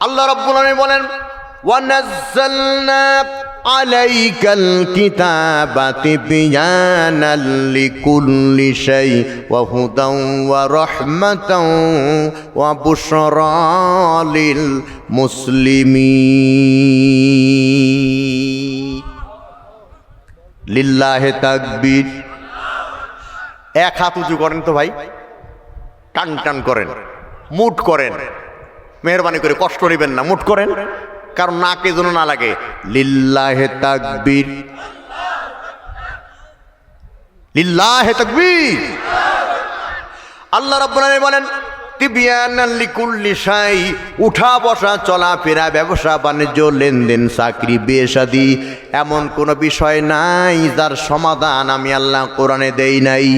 আল্লাহ রাব্বুল আলামিন বলেন ওয়ানাজ্জালনা আলাইকাল কিতাবা তিবয়ানাল লিকুল্লি শাই ওয়া হুদাও ওয়া রাহমাতাও ওয়া বুশরা লিল মুসলিমিন। লিল্লাহি তাকবীর। এক হাত উঁচু করেন তো ভাই, টান টান করেন, মুট করেন, মেহরবানি করে কষ্ট নেবেন না, মুট করেন, কারণ নাকে যেন না লাগে। লিল্লাহি তাকবীর, লিল্লাহি তাকবীর। আল্লাহ রাব্বুল আলামিন বলেন তিবয়ানাল লিকুল্লি শাই, উঠা বসা চলাফেরা ব্যবসা বাণিজ্য লেনদেন চাকরি বিয়ে শাদী এমন কোনো বিষয় নাই যার সমাধান আমি আল্লাহ কোরআনে দেই নাই।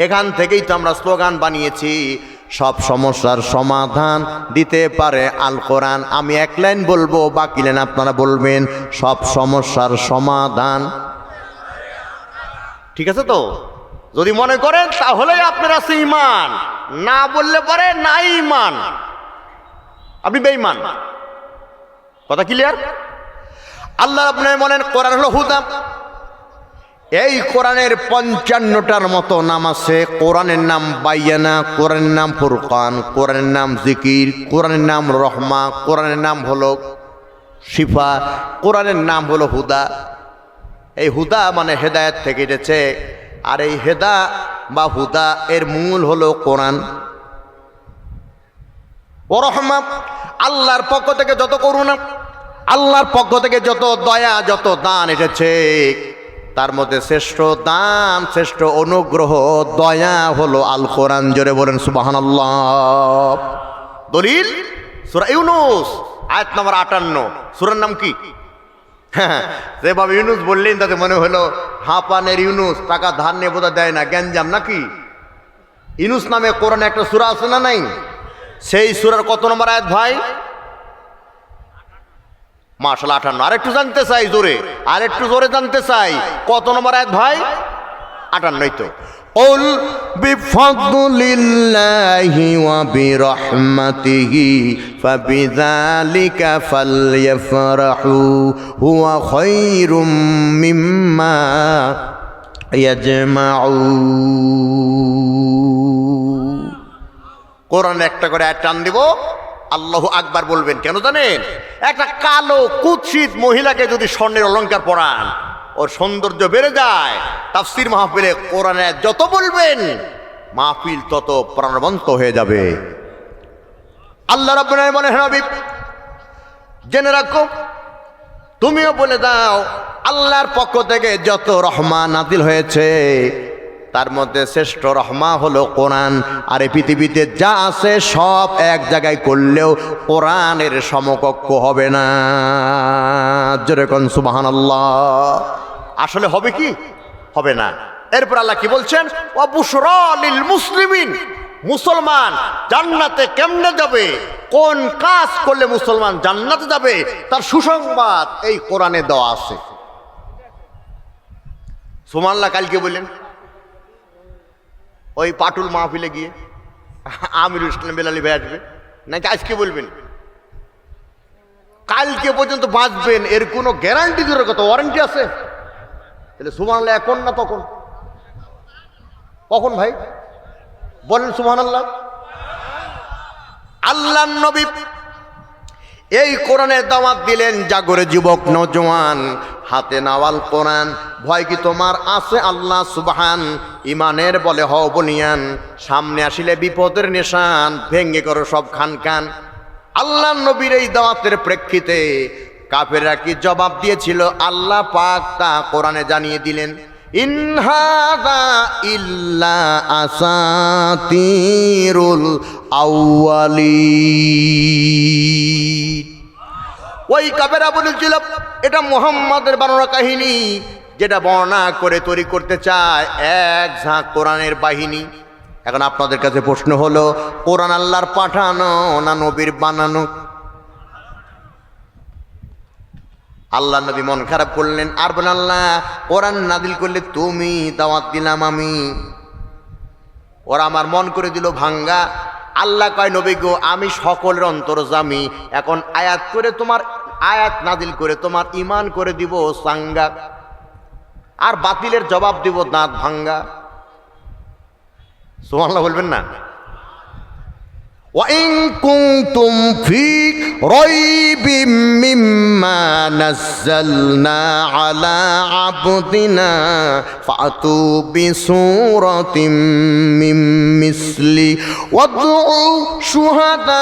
এখান থেকেই তো আমরা স্লোগান বানিয়েছি, সব সমস্যার সমাধান দিতে পারে আল কোরআন। আমি এক লাইন বলবো, বাকি লাইন আপনারা বলবেন। সব সমস্যার সমাধান, ঠিক আছে তো? যদি মনে করেন তাহলে আপনার আছে ঈমান, না বললে পরে নাই ঈমান, আপনি বেঈমান। কথা ক্লিয়ার? আল্লাহ রাব্বুল আলামিন বলেন কোরআন হলো হুদা। এই কোরআনের 55টার মতো নাম আছে। কোরআনের নাম বাইয়ানা, কোরআনের নাম ফুরকান, কোরআনের নাম জিকির, কোরআনের নাম রহমা, কোরআনের নাম হলো শিফা, কোরআনের নাম হলো হুদা। এই হুদা মানে হেদায়েত থেকে এসেছে, আর এই হেদা বা হুদা এর মূল হলো কোরআন। ও রহমা, আল্লাহর পক্ষ থেকে যত করুণা, আল্লাহর পক্ষ থেকে যত দয়া, যত দান এসেছে, তার মধ্যে শ্রেষ্ঠ দান, শ্রেষ্ঠ অনুগ্রহ, দয়া হলো আল কোরআন। জোরে বলেন সুবহানাল্লাহ। দলিল সূরা ইউনূস আয়াত নম্বর 58। সূরার নাম কি? যেভাবে ইউনূস বললেন তাতে মনে হলো হাঁপানের ইউনূস, টাকা ধার নিয়ে বোধহয় দেয় না, গ্যাঞ্জাম নাকি? ইউনূস নামে কোরআনে একটা সূরা আছে না নাই? সেই সূরার কত নম্বর আয়াত ভাই? মাশাআল্লাহ 58। আরেকটু জানতে চাই জোরে, আরেকটু জোরে জানতে চাই, কত নম্বর আয়াত ভাই? 58 তো। কুল বিফাদলিল্লাহি ওয়া বিরহমাতিহি ফাবিযালিকা ফালইফরাহু হুয়া খায়রুম মিম্মা ইয়াজমাউন। কোরআন একটা করে আয়াত টান দিব, আল্লাহু আকবার বলবেন। কেন জানেন? একটা কালো কুৎসিত মহিলাকে যদি স্বর্ণের অলংকার পরান, ওর সৌন্দর্য বেড়ে যায়। তাফসীর মাহফিলে কোরআনে যত বলবেন, মাহফিল তত প্রাণবন্ত হয়ে যাবে। আল্লাহ রাব্বুল আলামিন বলেন, হে নবী জেনে রাখো, তুমিও বলে দাও, আল্লাহর পক্ষ থেকে যত রহমা নাজিল হয়েছে তার মধ্যে শ্রেষ্ঠ রহমা হলো কোরআন। আর এই পৃথিবীতে যা আছে সব এক জায়গায় করলেও কোরআনের সমকক্ষ হবে না। জোরে কোন সুবহানাল্লাহ। আসলে হবে কি? হবে না। এরপর আল্লাহ কি বলছেন? ওয়া বুশরা লিল মুসলিমিন, মুসলমান জান্নাতে কেমনে যাবে, কোন কাজ করলে মুসলমান জান্নাতে যাবে, তার সুসংবাদ এই কোরআনে দেওয়া আছে। সুবহানাল্লাহ। কালকে বললেন ওই পাটুল মাহফিলে গিয়ে আমিরুল ইসলাম বেলালি ভাই আসবে নাকি আজকে বলবেন? কালকে পর্যন্ত বাঁচবেন এর কোনো গ্যারান্টি দূরের কথা, ওয়ারেন্টি আছে? তাহলে সুবহানাল্লাহ এখন না তখন? কখন ভাই বলেন সুবহানাল্লাহ? আল্লাহর নবী এই কোরআনের দাওয়াত দিলেন, জাগরে যুবক নওজোয়ান, হাতে নাওয়াল কোরআন, ভয় কি তোমার আছে আল্লাহ সুবহান, ইমানের বলে হও বনিয়ান, সামনে আসিলে বিপদের নিশান, ভেঙ্গে করো সব খান খান। আল্লাহর নবীর এই দাওয়াতের প্রেক্ষিতে কাফেররা কি জবাব দিয়েছিল, আল্লাহ পাক তা কোরআনে জানিয়ে দিলেন। ইন হাযা ইল্লা আসাতিরুল আউয়ালিন। ওই কাফেররা বলেছিল এটা মুহাম্মাদের বানানো কাহিনী, যেটা বর্ণনা করে তৈরি করতে চায় এক ঝাঁক কোরআনের বাহিনী। এখন আপনাদের কাছে প্রশ্ন হলো, কোরআন আল্লাহর পাঠানো না নবীর বানানো? আল্লাহ নবী মন খারাপ করলেন আর বলেন, আল্লাহ কোরআন নাজিল করলে তুমি, দাওয়াত দিলাম আমি, ওরা আমার মন করে দিল ভাঙ্গা, আল্লাহ কয় নবী গো আমি সকলের অন্তর্যামী, এখন আয়াত করে তোমার আয়াত নাজিল করে তোমার ঈমান করে দিব চাঙ্গা, আর বাতিলের জবাব দিব দাঁত ভাঙ্গা। সুবহানাল্লাহ বলবেন না? وَإِن كُنتُمْ فِي رَيْبٍ مِّمَّا نَزَّلْنَا عَلَى عَبْدِنَا فَأْتُوا بِسُورَةٍ مِّن مِّثْلِهِ وَادْعُوا شُهَدَاءَكُم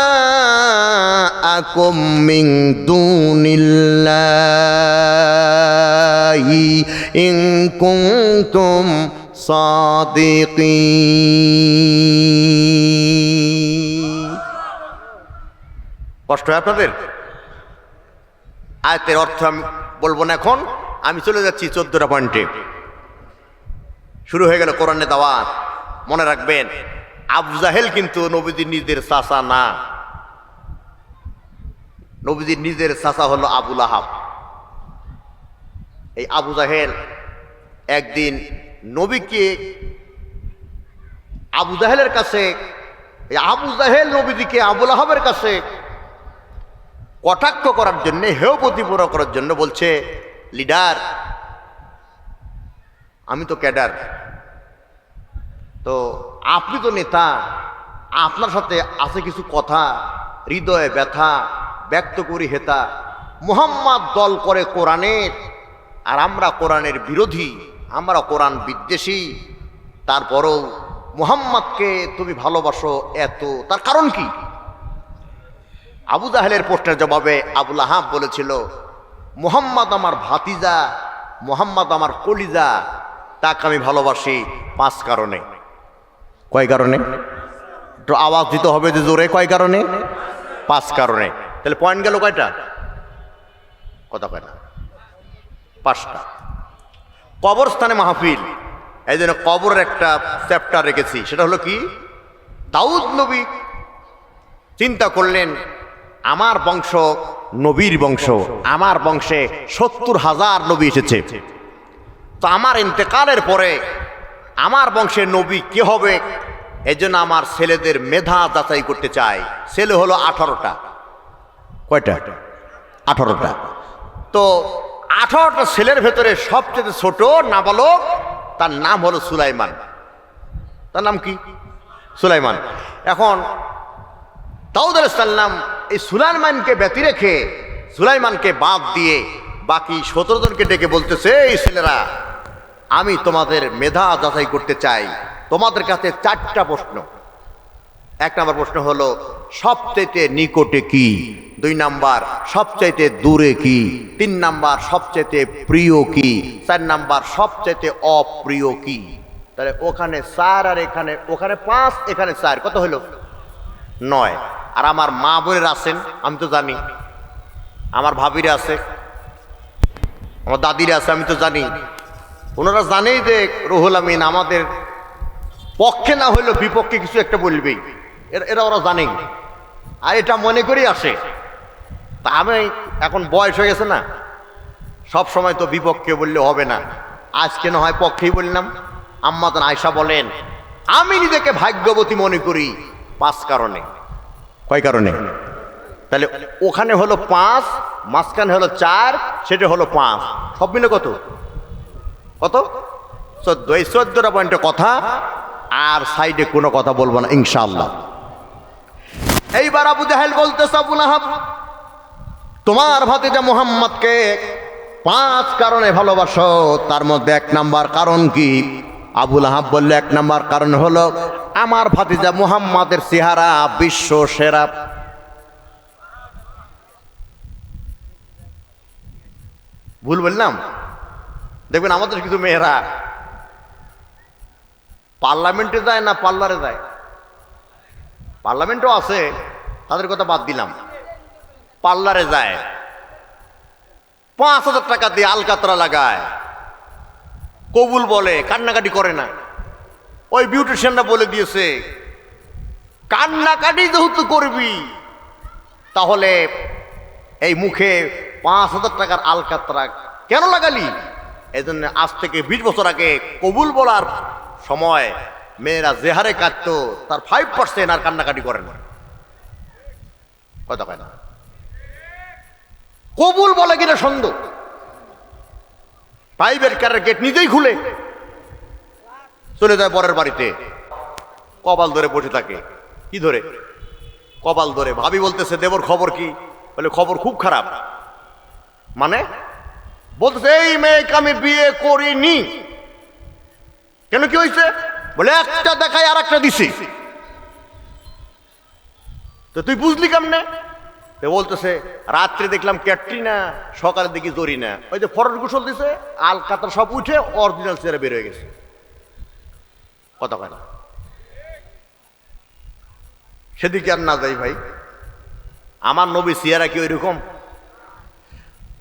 مِّن دُونِ اللَّهِ إِن كُنتُمْ صادقين। কষ্ট হয় আপনাদের? আয়াতের অর্থ আমি বলবো না এখন, আমি চলে যাচ্ছি 14টা পয়েন্টে। শুরু হয়ে গেল কোরআনে দাওয়াত। মনে রাখবেন, আবু জাহেল কিন্তু নবীজির নিজের চাচা না। নবীজির নিজের চাচা হলো আবু লাহাব। এই আবু জাহেল একদিন নবীকে আবু জাহেলের কাছে, আবু জাহেল নবীজিকে আবু লাহাবের কাছে কটাক্ষ করার জন্য, হেয় প্রতিপন্ন করার জন্য বলছে, লিডার আমি তো ক্যাডার, তো আপনি তো নেতা, আপনার সাথে আছে কিছু কথা, হৃদয়ে ব্যথা ব্যক্ত করি হেতা। মুহাম্মদ দল করে কোরআনের, আর আমরা কোরআনের বিরোধী, আমরা কোরআন বিদ্বেষী, তারপরও মুহাম্মদকে তুমি ভালোবাসো এত, তার কারণ কি? আবু জাহেলের প্রশ্নের জবাবে আবু লাহাব বলেছিল, মুহাম্মদ আমার ভাতিজা, মুহাম্মদ আমার কলিজা, তাকে আমি ভালোবাসি 5 কারণে। কয় কারণে? একটু আওয়াজ দিতে হবে যে জোরে, কয় কারণে? 5 কারণে। তাহলে পয়েন্ট গেল কয়টা? কথা কয় না, 5টা। কবরস্থানে মাহফিল, এই জন্য কবরের একটা চ্যাপ্টার রেখেছি, সেটা হলো কি? দাউদ নবী চিন্তা করলেন, আমার বংশ নবীর বংশ, আমার বংশে 70,000 নবী এসেছে, তো আমার ইন্তেকালের পরে আমার বংশের নবী কে হবে? এই জন্য আমার ছেলেদের মেধা যাচাই করতে চাই। ছেলে হলো 18টা। কয়টা? 18টা। তো 18টা ছেলের ভেতরে সবচেয়ে ছোট নাবালক, তার নাম হলো সুলাইমান। তার নাম কি? সুলাইমান। এখন দাউদ আলাইহিস সালাম এই সুলাইমানকে ব্যতি রেখে, সুলাইমানকে বাদ দিয়ে বাকি 17 জনকে ডেকে বলতেছে, এই ছেলেরা, আমি তোমাদের মেধা যাচাই করতে চাই, তোমাদের কাছে 4টা প্রশ্ন। 1 নম্বর প্রশ্ন হলো সবচেয়ে নিকটে কি, 2 নাম্বার সবচাইতে দূরে কি, 3 নাম্বার সবচাইতে প্রিয় কি, 4 নাম্বার সবচাইতে অপ্রিয় কি। তাহলে ওখানে 4 আর এখানে, ওখানে 5, এখানে 4, কত হলো? 9। আর আমার মা বোনেরা আছেন, আমি তো জানি, আমার ভাবিরা আছে, আমার দাদিরা আছে, আমি তো জানি। ওনারা জানেই যে রুহুল আমিন আমাদের পক্ষে না হইলেও বিপক্ষে কিছু একটা বলবেই, এরা ওরা জানেই, আর এটা মনে করেই আসে। তা আমি এখন বয়স হয়ে গেছে না, সব সময় তো বিপক্ষে বললে হবে না, আজকে না হয় পক্ষেই বললাম। আম্মা জান আয়েশা বলেন, আমি নিজেকে ভাগ্যবতী মনে করি 5 কারণে। কয় কারণে? তাহলে ওখানে হলো 5, মাঝখানে হলো 4, সেটা হলো 5, সব মিলে কত? কত? 14। এই 14টা পয়েন্টে কথা, আর সাইডে কোনো কথা বলবো না ইনশাআল্লাহ। এইবার আবু জাহেল বলতেছে, আবু লাহাব, তোমার ভাতিজা মুহাম্মদকে 5 কারণে ভালোবাসো, তার মধ্যে 1 নাম্বার কারণ কি? আবু লাহাব বলল, 1 নাম্বার কারণ হলো আমার ভাতিজা মুহাম্মাদের চেহারা বিশ্ব সেরা। ভুল বললাম? দেখবেন আমাদের কিছু মেয়েরা পার্লামেন্টে যায় না পার্লারে যায়, পার্লামেন্টও আছে, তাদের কথা বাদ দিলাম, পার্লারে যায়, 5,000 টাকা দিয়ে আলকাতরা লাগায়, কবুল বলে, কান্নাকাটি করে না। ওই বিউটিশিয়ানরা বলে দিয়েছে, কান্নাকাটি যেহেতু করবি তাহলে এই মুখে 5,000 টাকার আলকাতরা কেন লাগালি? এই জন্য আজ থেকে 20 বছর আগে কবুল বলার সময় মেয়েরা জেহারে কাঁদতো তার 5% আর কান্নাকাটি করে না। কথা কয় না। কবুল বলে কিনা সন্দেহ। প্রাইভেট কারের গেট নিজেই খুলে চলে যায় বরের বাড়িতে, কপাল ধরে বসে থাকে। কি ধরে? কপাল ধরে। ভাবি বলতেছে দেবর খবর কি? বলে খবর খুব খারাপ। মানে? বলতেছে এই মেয়েকে আমি বিয়ে করিনি। কেন, কি হয়েছে? বলে একটা দেখায় আর একটা দিছি। তো তুই বুঝলি কেমনে? বলতেছে রাত্রে দেখলাম ক্যাটরিনা, সকালের দিকে জরিনা। ওই যে ফরজ গোসল দিছে, আল কাতার সব উঠে অরিজিনাল চেহারা বের হয়ে গেছে। কথা কয় না। সেদিকে আর না যাই ভাই, আমার নবী চেহারা কি ওইরকম?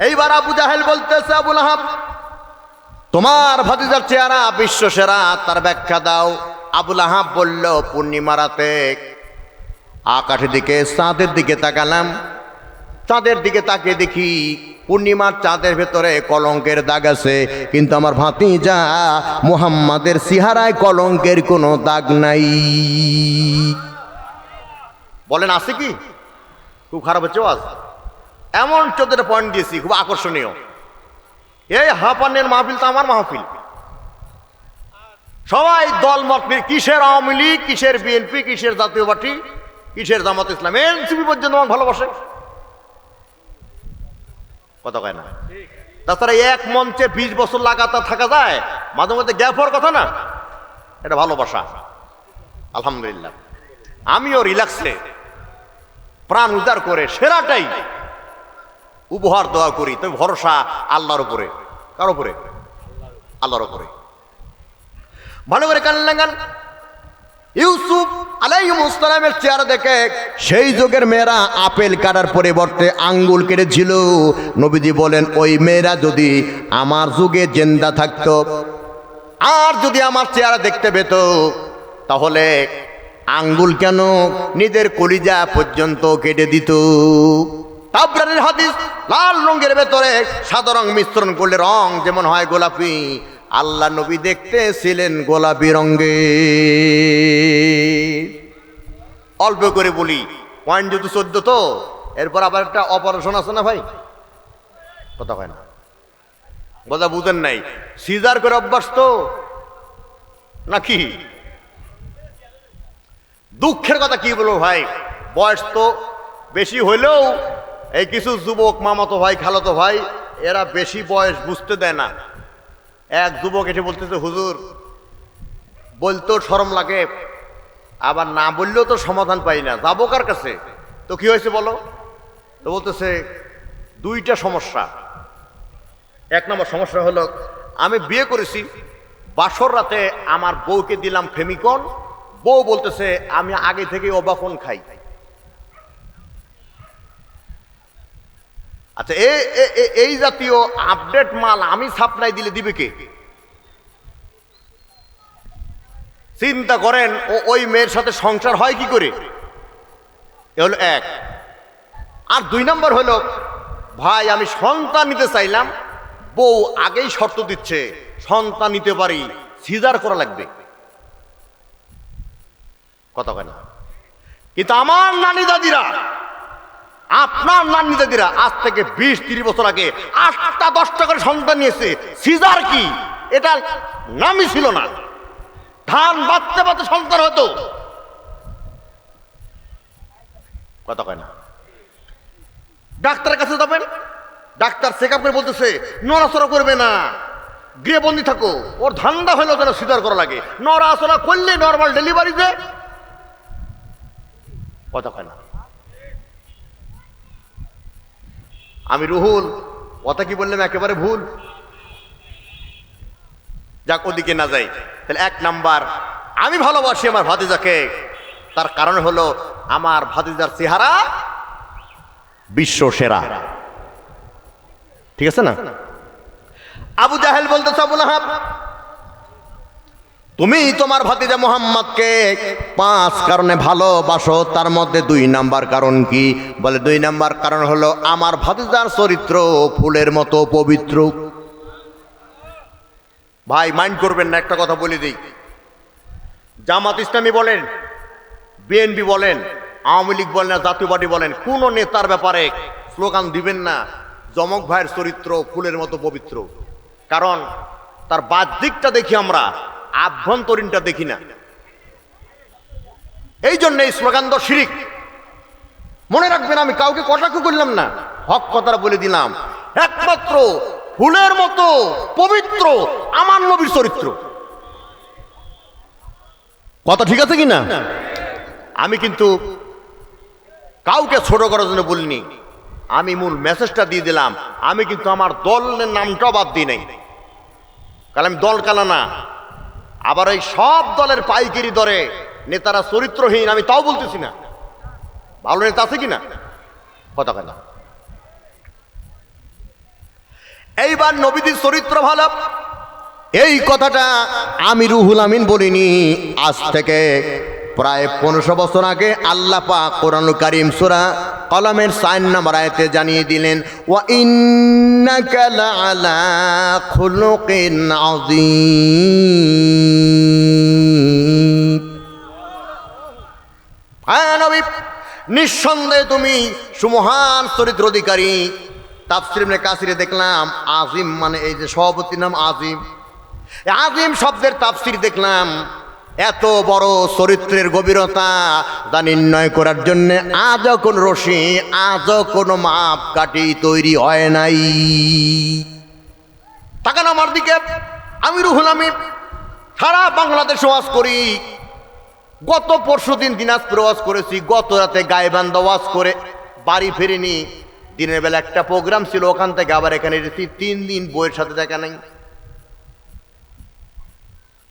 এইবার আবু জাহেল বলতেছে আবুল আহাব, তোমার ভাতিজার চেহারা বিশ্ব সেরা, তার ব্যাখ্যা দাও। আবুল আহাব বলল, পূর্ণিমা রাতে আকাশের দিকে চাঁদের দিকে তাকালাম, চাঁদের দিকে তাকিয়ে দেখি পূর্ণিমার চাঁদের ভেতরে কলঙ্কের দাগ আছে, কিন্তু আমার ভাতিজা মুহাম্মাদের চেহারায় কলঙ্কের কোনো দাগ নাই। বলেন আছে কি? খুব খারাপ হচ্ছে আজ। এমন 14টা পয়েন্ট দিয়েছি, খুব আকর্ষণীয়। এই হাঁপানের মাহফিল তো আমার মাহফিল। সবাই দল মত, কিসের আওয়ামী লীগ, কিসের বিএনপি, কিসের জাতীয় পার্টি, কিসের জামাত ইসলাম, এনসিপি পর্যন্ত আমার ভালোবাসে। কথা কয় না। তাছাড়া এক মঞ্চে 20 বছর লাগাতার থাকা যায়, মাঝে মধ্যে গ্যাপ হওয়ার কথা না, এটা ভালোবাসা। আলহামদুলিল্লাহ আমিও রিল্যাক্সে প্রাণ উদ্ধার করে সেরাটাই উপহার দেওয়া করি। তবে ভরসা আল্লাহর উপরে। কার উপরে? আল্লাহর উপরে। ভালো করে কান লাগান। ইউসুফ আলাইহিস সালামের চেহারা দেখে সেই যুগের মেয়েরা আপেল কাটার পরিবর্তে আঙ্গুল কেটেছিল। নবীজি বলেন, ওই মেয়েরা যদি আমার যুগে জিন্দা থাকতো আর যদি আমার চেহারা দেখতে পেত, তাহলে আঙ্গুল কেন, নিজের কলিজা পর্যন্ত কেটে দিত। তাবরানির হাদিস, লাল রঙের ভেতরে সাদা রং মিশ্রণ করলে রং যেমন হয় গোলাপি, আল্লাহ নবী দেখতে ছিলেন গোলাপি রঙে। অল্প করে বলি, পয়েন্ট যেহেতু 14, তো এরপর আবার একটা অপারেশন আছে না ভাই? কথা হয় না, কথা বুঝেন নাই। সিজার করে অভ্যাস তো নাকি? দুঃখের কথা কি বলবো ভাই, বয়স তো বেশি হইলেও এই কিছু যুবক, মামাতো ভাই, খালাতো ভাই, এরা বেশি বয়স বুঝতে দেয় না। এক যুবক এসে বলতেছে, হুজুর বলতেও শরম লাগে, আবার না বললেও তো সমাধান পাই না, যাবো কার কাছে? তো কি হয়েছে বলো? তো বলতেছে 2টা সমস্যা। 1 নম্বর সমস্যা হলো, আমি বিয়ে করেছি, বাসর রাতে আমার বউকে দিলাম ফেমিকন, বউ বলতেছে আমি আগে থেকে ওবাকন খাই। আচ্ছা, এই জাতীয় আপডেট মাল আমি সাপ্লাই দিলে দিবে কে? চিন্তা করেন, ওই মেয়ের সাথে সংসার হয় কি করে? এ হলো 1। আর 2 নম্বর হলো, ভাই আমি সন্তান নিতে চাইলাম, বউ আগেই শর্ত দিচ্ছে সন্তান নিতে পারি, সিজার করা লাগবে। কথা কেন? কিন্তু আমার নানি দাদিরা, আপনার নানি দাদিরা আজ থেকে 20-30 বছর আগে 8টা 10টা করে সন্তান নিয়েছে। সিজার কি, এটা নামই ছিল না। ধান বাঁচতে বাঁচতে সন্তান হতো। কথা কয় না। ডাক্তারের কাছে যাবেন, ডাক্তার চেক আপ করে বলতেছে নড়াচড়া করবে না, গৃহবন্দী থাকো। ওর ধান্দা হলো যেন সিজার করা লাগে, নড়াচড়া করলে নর্মাল ডেলিভারিতে। কথা কয় না। আমি রুহুল, কথা কি বললাম একেবারে ভুল। যাক, ওদিকে না যাই। তাহলে 1 নাম্বার, আমি ভালোবাসি আমার ভাতিজাকে, তার কারণ হলো আমার ভাতিজার চেহারা বিশ্ব সেরা। ঠিক আছে না? আবু জাহেল বলতেছে, আবুল আহাব তুমি তোমার ভাতিজা মুহাম্মদকে 5 কারণে ভালোবাসো, তার মধ্যে 2 নাম্বার কারণ কি? বলে 2 নাম্বার কারণ হলো আমার ভাতিজার চরিত্র ফুলের মতো পবিত্র। ভাই মাইন্ড করবেন না, একটা কথা বলে দিই, জামাত ইসলামী বলেন, বিএনপি বলেন, আওয়ামী লীগ বলেন, জাতীয় পার্টি বলেন, কোন নেতার ব্যাপারে স্লোগান দিবেন না জমক ভাইয়ের চরিত্র ফুলের মতো পবিত্র। কারণ তার বাহ্যিকটা দেখি আমরা, আভ্যন্তরীণটা দেখি না। এই জন্য এই স্লোগান তো শিরিক। মনে রাখবেন, আমি কাউকে কটাক্ষ করলাম না, হক কথাটা বলে দিলাম। একমাত্র ফুলের মতো পবিত্র আমার নবীর চরিত্র। কথা ঠিক আছে কিনা? আমি কিন্তু কাউকে ছোট করার জন্য বলিনি, আমি মূল মেসেজটা দিয়ে দিলাম। আমি কিন্তু আমার দলের নামটাও বাদ দিই নাই, কারণ আমি দল কালা না। আবার এই সব দলের পাইকারি দরে নেতারা চরিত্রহীন, আমি তাও বলতেছি না। ভালো নেতা আছে কিনা? কথা কেন? এইবার নবীদের চরিত্র ভালো, এই কথাটা আমি রুহুল আমিন বলিনি। আজ থেকে প্রায় 1500 বছর আগে আল্লাহ পাক কোরআনুল কারীম সূরা কলমের 4 নম্বর আয়াতে জানিয়ে দিলেন, ওয়া ইন্নাকা লাআলা খুলুকিন আযীম। হ্যাঁ নবী, নিঃসন্দেহে তুমি সুমহান চরিত্র অধিকারী। তাফসীর ইবনে কাসিরে দেখলাম আজিম মানে এই যে সভাপতির নাম আজিম, আজিম শব্দের তাফসীর দেখলাম এত বড় চরিত্রের গভীরতা তা নির্ণয় করার জন্য আজও কোন রশি, আজও কোনো মাপ কাঠি তৈরি হয় নাই। তাকান আমার দিকে, আমি রুহুল আমিন সারা বাংলাদেশ ওয়াজ করি। গত পরশুদিন দিনাজপুরে ওয়াজ করেছি, গত রাতে গাইবান্ধা ওয়াজ করে বাড়ি ফিরিনি। দিনের বেলা একটা প্রোগ্রাম ছিল, ওখান থেকে আবার এখানে এসেছি। 3 দিন বইয়ের সাথে দেখা নাই।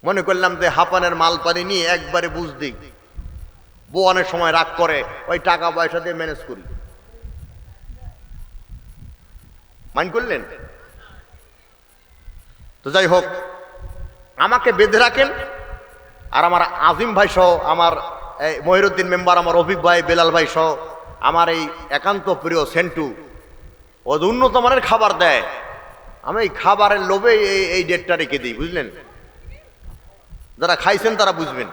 মনে করলাম যে হাঁপানের মাল পানি নিয়ে একবারে বুঝ দিই। বউ অনেক সময় রাগ করে, ওই টাকা পয়সা দিয়ে ম্যানেজ করি। মাইন্ড করলেন তো? যাই হোক, আমাকে বেঁধে রাখেন। আর আমার আজিম ভাই সহ, আমার মহিরুদ্দিন মেম্বার, আমার রফিক ভাই, বেলাল ভাই সহ, আমার এই একান্ত প্রিয় সেন্টু, ও উন্নত মানের খাবার দেয়। আমি এই খাবারের লোভে এই ডেটটা রেখে দিই, বুঝলেন? যারা খাইছেন তারা বুঝবেন।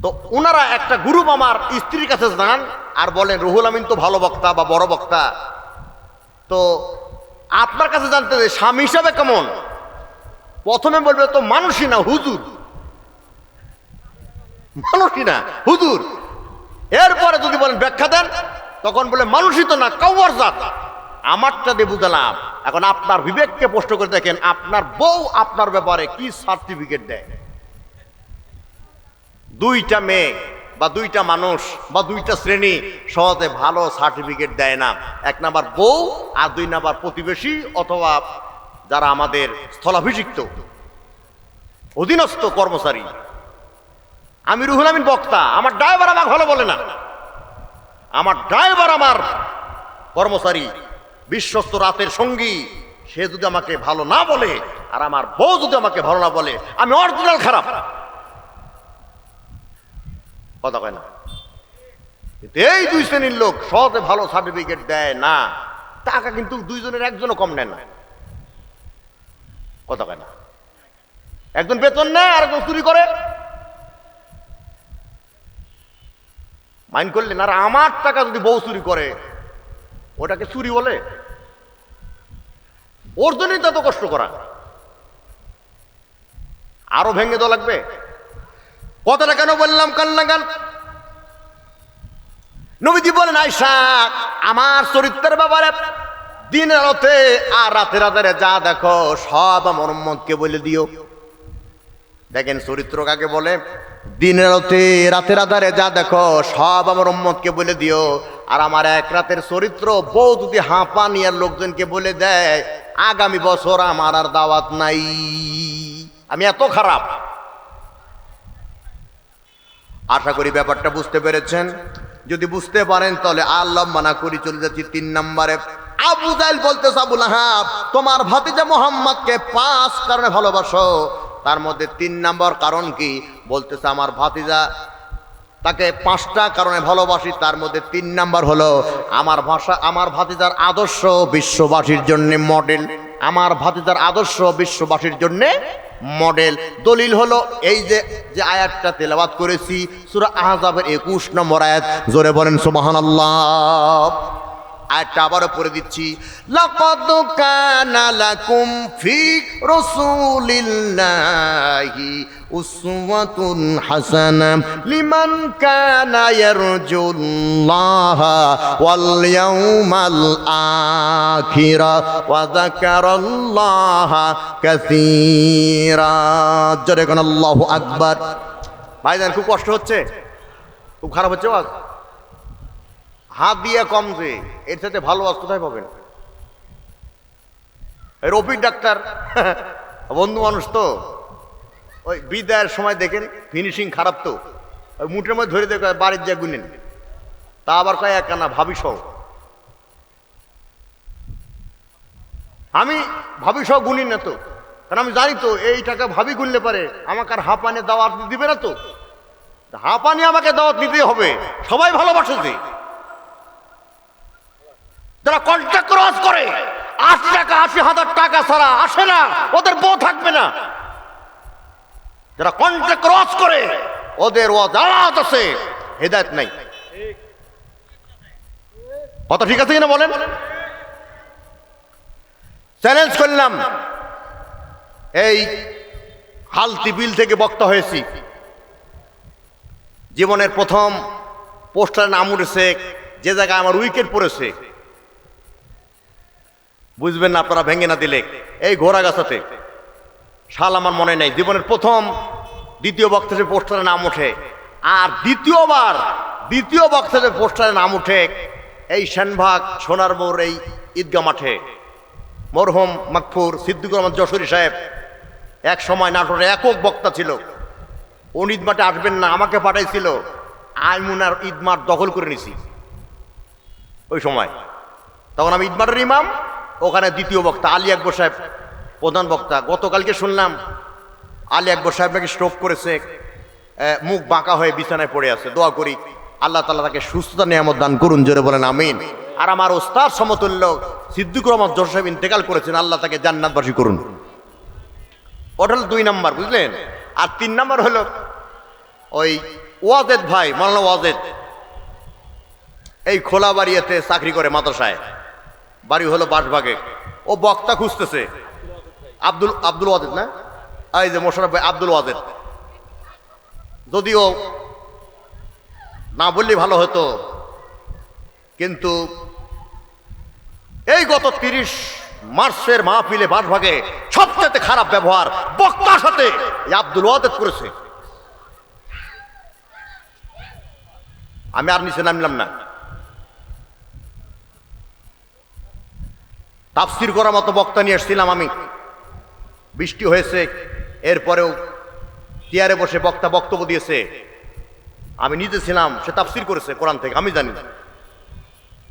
তো ওনারা একটা গ্রুপ আমার স্ত্রীর কাছে যান আর বলেন, রুহুল আমিন তো ভালো বক্তা বা বড় বক্তা, তো আপনার কাছে জানতে চাই স্বামী হিসাবে কেমন? প্রথমে বলবে তো মানুষই না হুজুর, মানুষই না হুজুর। এরপরে যদি বলেন ব্যাখ্যা দেন, তখন বলে মানুষই তো না, কাউয়ার জাত। আমারটা দিয়ে বুঝালাম। এখন আপনার বিবেককে প্রশ্ন করে দেখেন, আপনার বউ আপনার ব্যাপারে কি সার্টিফিকেট দেয়? 2টা মেয়ে বা 2টা মানুষ বা 2টা শ্রেণী সহজে ভালো সার্টিফিকেট দেয় না। 1 নাম্বার বউ, আর 2 নাম্বার প্রতিবেশী অথবা যারা আমাদের স্থলাভিষিক্ত অধীনস্থ কর্মচারী। আমি রুহুল আমিন বক্তা, আমার ড্রাইভার আমাকে ভালো বলে না। আমার ড্রাইভার আমার কর্মচারী, বিশ্বস্ত রাতের সঙ্গী, সে যদি আমাকে ভালো না বলে আর আমার বউ যদি আমাকে ভালো না বলে, আমি অরিজিনাল খারাপ। কথা কয় না? এই 2 শ্রেণীর লোক সহজে ভালো সার্টিফিকেট দেয় না। টাকা কিন্তু 2 জনের 1 জনও কম নেয় না। কথা কয় না? একজন বেতন নেয় আর একজন চুরি করে। মাইন্ড করলেন? আর আমার টাকা যদি বউ চুরি করে, ওটাকে চুরি বলে? ওর জন্যই তো এত কষ্ট করা। আরো ভেঙে দেওয়া লাগবে। কথাটা কেন বললাম? কান লাগান। নবীজি বলেন, আয়েশা আমার চরিত্রের ব্যাপারে দিনের আলোতে আর রাতের আধারে যা দেখো সব আমার উম্মতকে বলে দিও। দেখেন চরিত্র কাকে বলে? দিনের আলোতে রাতের আধারে যা দেখো সব আমার উম্মতকে বলে দিও। আর আমার এক রাতের চরিত্র বউ যদি হাঁপানিয়ার লোকজনকে বলে দেয়, আগামী বছর আমার আর দাওয়াত নাই। আমি এত খারাপ। আশা করি ব্যাপারটা বুঝতে পেরেছেন। যদি বুঝতে পারেন তাহলে আল্লাহ মানা করি চলে যাচ্ছি 3 নম্বরে। আবু জাহেল বলতেছে, আবু লাহাব তোমার ভাতিজা মুহাম্মদকে 5 কারণে ভালোবাসো। তার মধ্যে 3 নম্বর কারণ কি? বলতেছে আমার ভাতিজা তাকে 5টা কারণে ভালোবাসি, তার মধ্যে 3 নম্বর হলো আমার ভাতিজার আদর্শ বিশ্ববাসীর জন্য মডেল। আমার ভাতিজার আদর্শ বিশ্ববাসীর জন্য মডেল। দলিল হলো এই যে যে আয়াতটা তেলাওয়াত করেছি সূরা আহজাবের 21 নম্বর আয়াত, জোরে বলেন সুবহানাল্লাহ। আয়াতটা আবারও পড়ে দিচ্ছি, লাকাদ কানা লাকুম ফি রাসূলিল্লাহি উসওয়াতুন হাসানাহ লিমান কানা ইয়ারজুল্লাহা ওয়াল ইয়াউমাল আখিরা ওয়া যাকারাল্লাহা কাসীরা। জোরে কোন আল্লাহু আকবার। ভাইজান খুব কষ্ট হচ্ছে, খুব খারাপ হচ্ছে আওয়াজ, হাত দিয়ে কম যে, এর সাথে ভালো আওয়াজ কোথায় পাবেন? রফিক ডাক্তার বন্ধু মানুষ তো, ওই বিদায়ের সময় দেখেন ফিনিশিং খারাপ তো, ওই মুঠের মধ্যে ধরে দেখে বাড়ির যা গুনেন, তা আবার কয় একা না ভাবি সহ। আমি ভাবি সহ গুনি না তো, কারণ আমি জানি তো এই টাকা ভাবি গুনলে পারে আমাকে আর হাঁপানি দাওয়াত দিবে না তো, হাঁপানি আমাকে দাওয়াত দিতে হবে। সবাই ভালোবাসে যে যারা কন্ট্রাক্ট ক্রস করে 80 টাকা 80,000 টাকা ছাড়া আসে না, ওদের বউ থাকবে না। যারা কন্ট্রাক্ট ক্রস করে ওদের ওয়াজ আছে, হেদায়েত নাই। কথা ঠিক আছে কিনা বলেন? চ্যালেঞ্জ করলাম, এই হালতি বিল থেকে বক্তা হয়েছি, জীবনের প্রথম পোস্টারে নাম উঠেছে যে জায়গায় আমার উইকেট পড়েছে, বুঝবেন না আপনারা ভেঙে না দিলে, এই ঘোড়াগাছাতে। সাল আমার মনে নেই, জীবনের প্রথম দ্বিতীয় বক্তাতে পোস্টারে নাম ওঠে। আর দ্বিতীয় বক্তাতে পোস্টারে নাম ওঠে এই সেনবাগ সোনার মোড় এই ঈদগাহ মাঠে। মরহুম মাকফুর সিদ্দিকুর রহমান যশোরী সাহেব এক সময় নাটোরে একক বক্তা ছিল। উনি ঈদ মাঠে আসবেন না, আমাকে পাঠাইছিল, আইমুনার ঈদ মাঠ দখল করে নিছি ওই সময়। তখন আমি ঈদ মাঠের ইমাম, ওখানে দ্বিতীয় বক্তা আলী আকবর সাহেব প্রধান বক্তা। গতকালকে শুনলাম আলী আকবর সাহেব নাকি স্ট্রোক করেছে, মুখ বাঁকা হয়ে বিছানায় পড়ে আছে। দোয়া করি আল্লাহ তাআলা তাকে সুস্থতা নিয়ামত দান করুন, জোরে বলেন আমিন। আর আমার ওস্তাদ সমতুল্য সিদ্দিকুর রহমান যশোরী সাহেব ইন্তেকাল করেছেন, আল্লাহ তাকে জান্নাতবাসী করুন। ওটা হলো 2 নম্বর, বুঝলেন? আর 3 নম্বর হলো ওই ওয়াজেদ ভাই, মাওলানা ওয়াজেদ, এই খোলাবাড়িয়াতে চাকরি করে মাদ্রাসায়, বাড়ি হলো বাসবাগে। ও বক্তা খুঁজতেছে, আব্দুল ওয়াজেদ না, এই যে মোশাররফ ভাই আব্দুল ওয়াজেদ। যদিও না বললেই ভালো হতো, কিন্তু এই গত 30 মার্চের মাহফিলে বাসভাগে সবচেয়ে খারাপ ব্যবহার বক্তার সাথে আব্দুল ওয়াজেদ করেছে। আমি আর নিচে নামলাম না। তাফসির করার মতো বক্তা নিয়ে এসেছিলাম আমি, বৃষ্টি হয়েছে, এরপরেও চেয়ারে বসে বক্তা বক্তব্য দিয়েছে। আমি নিজে ছিলাম, সে তাফসির করেছে কোরআন থেকে, আমি জানি।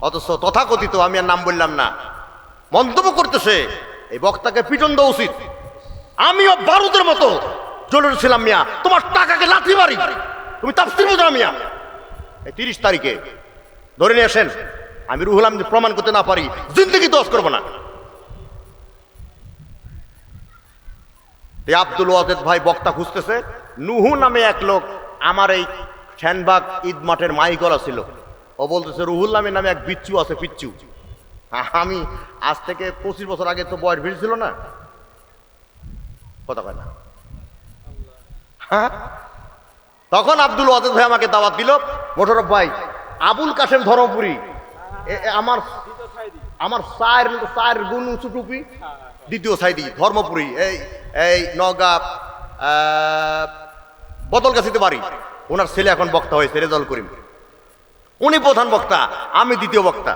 অথচ তথাকথিত, আমি আর নাম বললাম না, মন্তব্য করতেছে এই বক্তাকে পিটন দেওয়া উচিত। আমিও বারুদের মতো জ্বলে ছিলাম, মিয়া তোমার টাকাকে লাথি মারি, তুমি তাফসির বোঝো না মিয়া। এই 30 তারিখে ধরে নিয়ে আসেন, আমি রুহুল আমিন প্রমাণ করতে না পারি জিন্দগি দোষ করবো না। এই আব্দুল ওয়াজেদ ভাই বক্তা খুঁজতেছে। নুহু নামে এক লোক আমার এই সেনবাগ ঈদ মাঠের মাইকলা ছিল, ও বলতেছে রুহুল আমিন নামে এক বিচ্ছু আছে, পিচ্ছু। আমি আজ থেকে 25 বছর আগে তো বয়স বেশি ছিল না, কথা কয় না। হ্যাঁ, তখন আব্দুল ওয়াজেদ ভাই আমাকে দাওয়াত দিল, মোশাররফ ভাই আবুল কাশেম ধর্মপুরী, আমার চায়ের গুণ উঁচু টুপি, দ্বিতীয় সাইডি ধর্মপুরী, এই নওগাঁ বদলগাছিতে বাড়ি। ওনার ছেলে এখন বক্তা হয়েছে, রেজাউল করিম, উনি প্রধান বক্তা, আমি দ্বিতীয় বক্তা,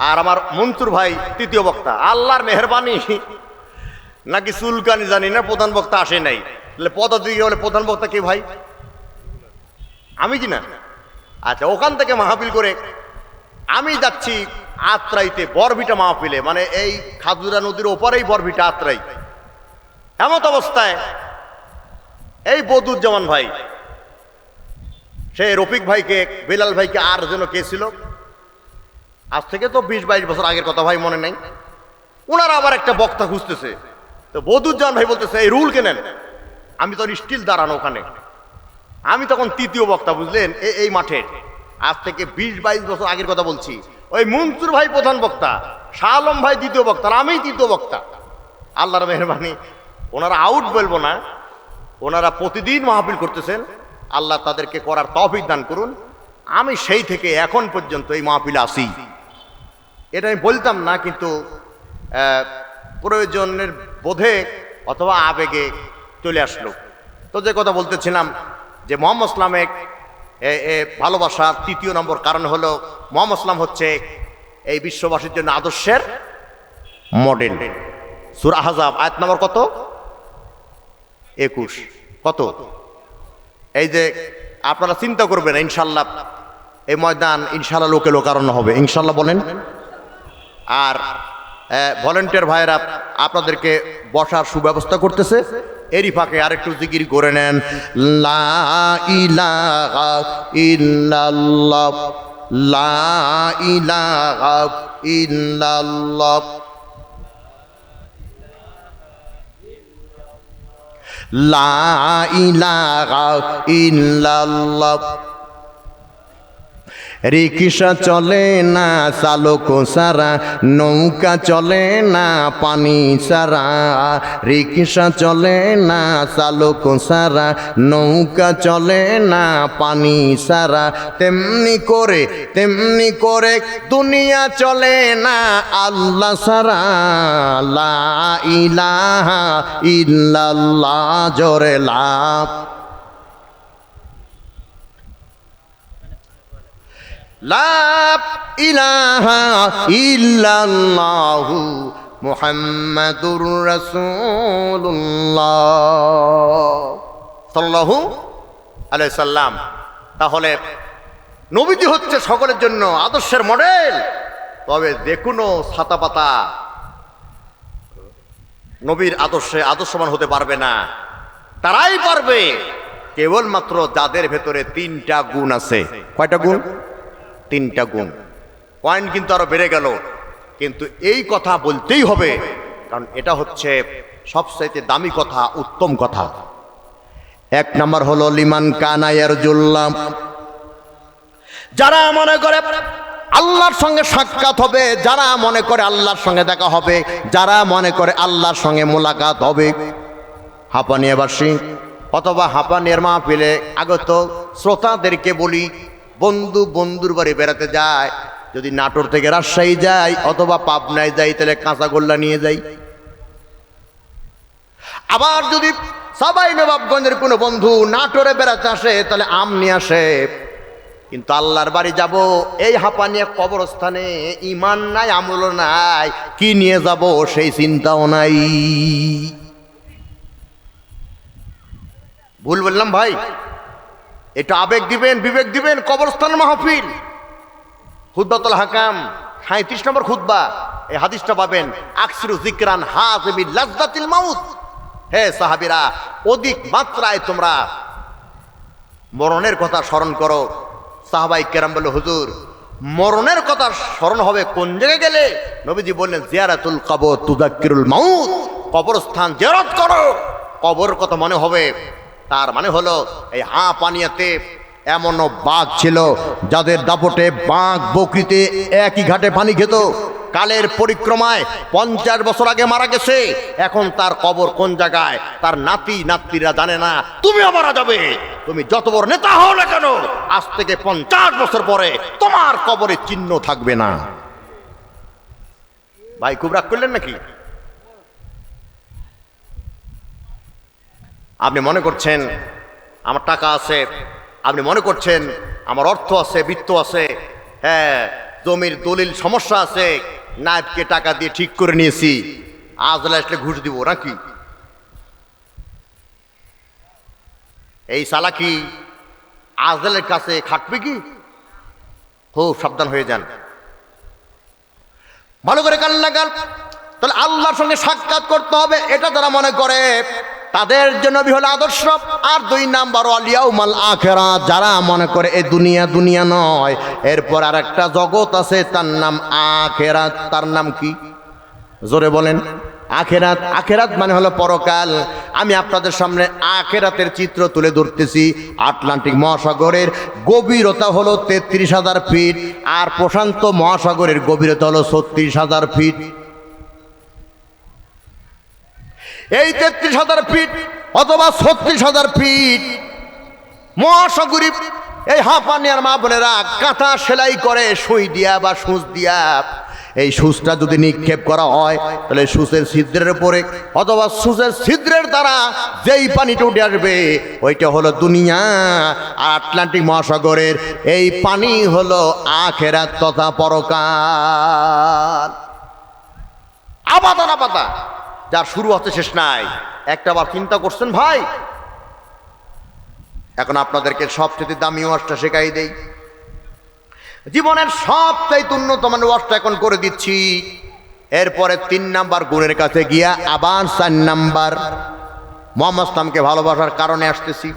আর আমার মনসুর ভাই তৃতীয় বক্তা। আল্লাহর মেহরবানি নাকি চুলকানি জানি না, প্রধান বক্তা আসে নাই। পদাধিকারী বলে প্রধান বক্তা কে ভাই? আমি কি না? আচ্ছা, ওখান থেকে মাহফিল করে আমি যাচ্ছি আত্রাইতে, বরভিটা মাহফিলে, মানে এই খাজুরা নদীর ওপারেই বরভিটা আত্রাই। এমত অবস্থায় এই বদুজ্জামান ভাই, সে রফিক ভাইকে, বেলাল ভাইকে, আর যেন কে ছিল, আজ থেকে তো 20-22 বছর আগের কথা ভাই, মনে নাই। ওনারা আবার একটা বক্তা খুঁজতেছে। তো বদুজ্জামান ভাই বলতেছে এই রুল কেনেন, আমি তো স্টিল দাঁড়ানো ওখানে, আমি তখন তৃতীয় বক্তা, বুঝলেন, এই মাঠে আজ থেকে 20-22 বছর আগের কথা বলছি। ওই মনসুর ভাই প্রধান বক্তা, শাহ আলম ভাই দ্বিতীয় বক্তা, আর আমি তৃতীয় বক্তা। আল্লাহর মেহরবানি, ওনারা আউট বলবো না, ওনারা প্রতিদিন মাহফিল করতেছেন, আল্লাহ তাদেরকে করার তৌফিক দান করুন। আমি সেই থেকে এখন পর্যন্ত এই মাহফিলে আসি, এটা আমি বলতাম না, কিন্তু প্রয়োজনের বোধে অথবা আবেগে চলে আসলো। তো যে কথা বলতেছিলাম যে মোহাম্মদ ইসলামের ভালোবাসার তৃতীয় নম্বর কারণ হলো মোহাম্মদ ইসলাম হচ্ছে এই বিশ্ববাসীর জন্য আদর্শের মডেল। সূরা আহজাব আয়াত নম্বর কত? 21। কত? এই যে আপনারা চিন্তা করবেন, ইনশাল্লাহ এই ময়দান ইনশাল্লাহ লোকে লোকারণ্য হবে, ইনশাল্লাহ বলেন। আর ভলেন্টিয়ার ভাইয়েরা আপনাদেরকে বসার সুব্যবস্থা করতেছে, এরই ফাঁকে আরেকটু জিকির করে নেন, লা ইলাহা ইল্লাল্লাহ, লা ইলাহা ইল্লাল্লাহ, লা ইলাহা ইল্লাল্লাহ। রিক্সা চলে না চালক সারা, নৌকা চলে না পানি সারা, রিক্সা চলে না চালক সারা, নৌকা চলে না পানি সারা, তেমনি করে দুনিয়া চলে না আল্লাহ সারা, লা ইলাহা ইল্লাল্লাহ, জোরে লাভ। লা ইলাহা ইল্লাল্লাহু মুহাম্মাদুর রাসূলুল্লাহ সাল্লাল্লাহু আলাইহি সাল্লাম। তাহলে নবীজি হচ্ছে সকলের জন্য আদর্শের মডেল। তবে যে কোনো ছাতা পাতা নবীর আদর্শে আদর্শবান হতে পারবে না। তারাই পারবে কেবলমাত্র যাদের ভেতরে 3টা গুণ আছে। কয়টা গুণ? 3টা গুণ। পয়েন্ট কিন্তু আরো বেড়ে গেল, কিন্তু এই কথা বলতেই হবে, কারণ এটা হচ্ছে সবচাইতে দামি কথা, উত্তম কথা। 1 নাম্বার হলো লিমান কানা ইয়ারজুল্লাহ, যারা মনে করে আল্লাহর সঙ্গে সাক্ষাৎ হবে, যারা মনে করে আল্লাহর সঙ্গে দেখা হবে, যারা মনে করে আল্লাহর সঙ্গে মোলাকাত হবে। হাঁপানিয়াবাসী অথবা হাঁপানিয়ার মাহফিলে আগত শ্রোতাদেরকে বলি, বন্ধুর বাড়ি বেড়াতে যায়, যদি নাটোর থেকে রাজশাহী যায় অথবা পাবনায় যাই, তাহলে কাঁচাগোল্লা নিয়ে যাই। আবার যদি সবাই নবাবগঞ্জের কোনো বন্ধু নাটোরে বেড়াতে আসে, তাহলে আম নিয়ে আসে। কিন্তু আল্লাহর বাড়ি যাব, এই হাঁপানিয়া কবরস্থানে ইমান নাই, আমল নাই, কি নিয়ে যাব সেই চিন্তাও নাই। ভুল বললাম ভাই? এটা আবেগ দিবেন, বিবেক দিবেন। কবরস্থান মাহফিল, খুতবাতুল হাকাম 37 নম্বর খুতবা, এই হাদিসটা পাবেন, আকসিরু যিকরান হাযিমিল লাযযাতিল মাউত। হে সাহাবীরা, অধিক মাত্রায় তোমরা মরণের কথা স্মরণ করো। সাহাবায়ে কেরাম বলল, হুজুর মরণের কথা স্মরণ হবে কোন জায়গায় গেলে? নবীজি বললেন, জিয়ারাতুল কবর তুযাক্কিরুল মাউত, কবরস্থান জিয়ারত করো, কবরের কথা মনে হবে। তার মানে হলো এই হাঁপানিয়াতে এমনও বাঘ ছিল যাদের দাপটে বাঘ বকরিতে একই ঘাটে পানি খেত। কালের পরিক্রমায় 50 বছর আগে মারা গেছে, এখন তার কবর কোন জায়গায় তার নাতি নাতনিরা জানে না। তুমিও মারা যাবে, তুমি যত বড় নেতা হও না কেন, আজ থেকে 50 বছর পরে তোমার কবরে চিহ্ন থাকবে না। ভাই খুব রাগ করলেন নাকি? আপনি মনে করছেন আমার টাকা আছে, আপনি মনে করছেন আমার অর্থ আছে, বিত্ত আছে, হ্যাঁ জমির দলিল সমস্যা আছে, নায়েবকে টাকা দিয়ে ঠিক করে নিয়েছি, আজ আসলে ঘুষ দিব নাকি? এই চালাকি আজলের কাছে খাটবে কি? খুব সাবধান হয়ে যান, ভালো করে কান লাগান। তাহলে আল্লাহর সঙ্গে সাক্ষাৎ করতে হবে, এটা যারা মনে করে তাদের জন্য হলো আদর্শ। আর 2 নাম্বার ওয়ালিয়াউমাল আখিরাত, যারা মনে করে এই দুনিয়া নয়, এরপর আর একটা জগৎ আছে, তার নাম আখিরাত। তার নাম কি? জোরে বলেন। আখেরাত, আখেরাত মানে হলো পরকাল। আমি আপনাদের সামনে আখেরাতের চিত্র তুলে ধরতেছি। আটলান্টিক মহাসাগরের গভীরতা হলো 33,000 ফিট, আর প্রশান্ত মহাসাগরের গভীরতা হলো 36,000 ফিট। এই 33,000 ফিট অথবা 36,000 ফিট মহাসাগরী এই হাঁপানিয়ার মা বোনেরা কাঁথা সেলাই করে সুই দিয়া বা সূচ দিয়া। এই সূচটা যদি নিক্ষেপ করা হয় তাহলে সূচের ছিদ্রের উপরে অথবা সূচের ছিদ্রের দ্বারা যেই পানিটা উঠে আসবে ওইটা হলো দুনিয়া। আর আটলান্টিক মহাসাগরের এই পানি হলো আখেরাত তথা পরকাল। আপাতা না পাতা যার শুরু হতে শেষ নাই। একটা বার চিন্তা করছেন ভাই? এখন আপনাদেরকে সবচেয়ে দামি ওয়াজটা শেখাই দেই। জীবনের সবচেয়ে উন্নত মানের ওয়াজটা এখন করে দিচ্ছি। এরপরে 3 নাম্বার গুণের কাছে গিয়া আবার 4 নাম্বার মুহাম্মদ ইসলামকে ভালোবাসার কারণে আসতেছি।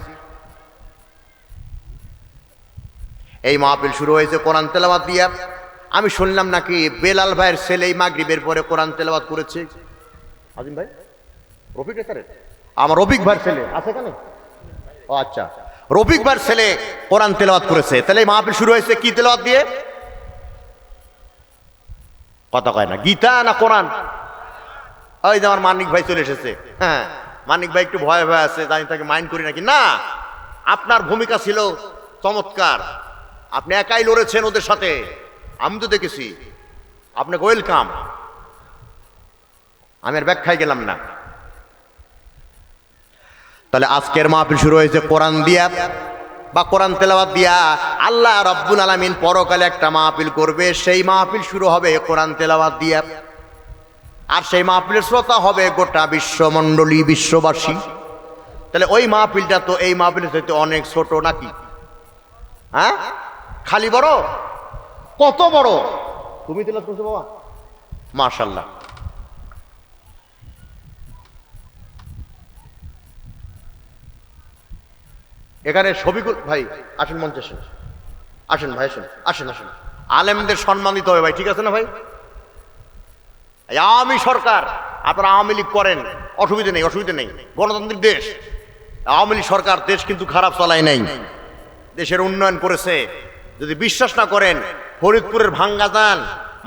এই মাহফিল শুরু হয়েছে কোরআন তেলাওয়াত দিয়া। আমি শুনলাম নাকি বেলাল ভাইয়ের ছেলে মাগরিবের পরে কোরআন তেলাওয়াত করেছে। আজিম ভাই, রফিক স্যার, আমার রফিক ভাইয়ের ছেলে আছে কেন? ও আচ্ছা, রফিক ভাইয়ের ছেলে কোরআন তেলাওয়াত করেছে। তাহলে এই মাহফিল শুরু হয়েছে কি তেলাওয়াত দিয়ে? কথা কয় না, গীতা না কোরআন? ওই যে আমার মানিক ভাই চলে এসেছে। হ্যাঁ, মানিক ভাই একটু ভয় ভয় আছে, জানি তাকে মাইন্ড করি নাকি। না, আপনার ভূমিকা ছিল চমৎকার। আপনি একাই লড়েছেন ওদের সাথে, আমি তো দেখেছি। আপনাকে ওয়েলকাম। আমি আর ব্যাখ্যায় গেলাম না। তাহলে আজকের মাহফিল শুরু হয়েছে কোরআন দিয়া বা কোরআন তেলাওয়াত দিয়া। আল্লাহ রাব্বুল আলামিন পরকালে একটা মাহফিল করবে, সেই মাহফিল শুরু হবে কোরআন তেলাওয়াত দিয়া। আর সেই মাহফিলের শ্রোতা হবে গোটা বিশ্বমণ্ডলী, বিশ্ববাসী। তাহলে ওই মাহফিলটা তো এই মাহফিলের চাইতে অনেক ছোট নাকি? হ্যাঁ, খালি বড়? কত বড়? তুমি তেলাওয়াত করছো বাবা? মাশাআল্লাহ। এখানে শফিকুল ভাই আসেন, মঞ্চে আসেন। আসেন ভাই, আসেন আসেন আসেন। আলেমদের সম্মান দিতে হবে ভাই, ঠিক আছে না ভাই? আওয়ামী সরকার, আপনারা আওয়ামী লীগ করেন, অসুবিধা নেই, অসুবিধা নেই। গণতান্ত্রিক দেশ, আওয়ামী লীগ সরকার দেশ কিন্তু খারাপ চালায় নাই, দেশের উন্নয়ন করেছে। যদি বিশ্বাস না করেন, ফরিদপুরের ভাঙ্গা যান,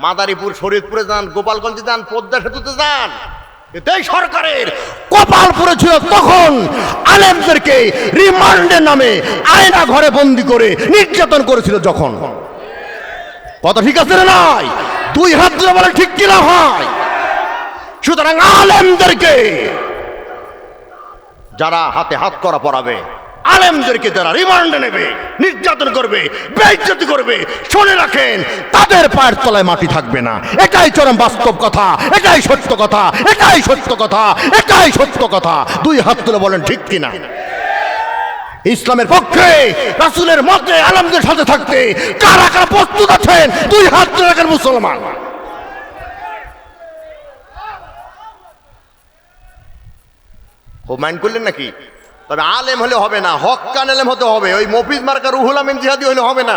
মাদারীপুর শরীয়তপুরে যান, গোপালগঞ্জে যান, পদ্মা সেতুতে যান। এই সরকারের কপাল পড়েছিল তখন আলেমদেরকে রিমান্ডের নামে আয়না ঘরে বন্দি করে নির্যাতন করেছিল যখন। কথা ঠিক আছে না নাই? 2 হাত ধরে বলে ঠিক কিনা হয়? সুতরাং আলেমদেরকে যারা হাতে হাত করা পড়াবে, আলেমদেরকে যারা রিমান্ডে নেবে, নির্যাতন করবে, বেইজ্জতি করবে, শুনে রাখেন তাদের পায়ের তলায় মাটি থাকবে না। এটাই চরম বাস্তব কথা, এটাই সত্য কথা, এটাই সত্য কথা, এটাই সত্য কথা। 2 হাত তুলে বলেন ঠিক কিনা? ইসলামের পক্ষে, রাসূলের মতে আলেমদের সাথে থাকতে কারা কারা প্রস্তুত আছেন? 2 হাত তুলে রাখেন মুসলমান। ও মাইন্ড করলেন নাকি? তবে আলেম হলে হবে না, হক্কান আলেম হতে হবে। ওই মফিজ মার্কা রুহুল আমিন জিহাদি হলে হবে না,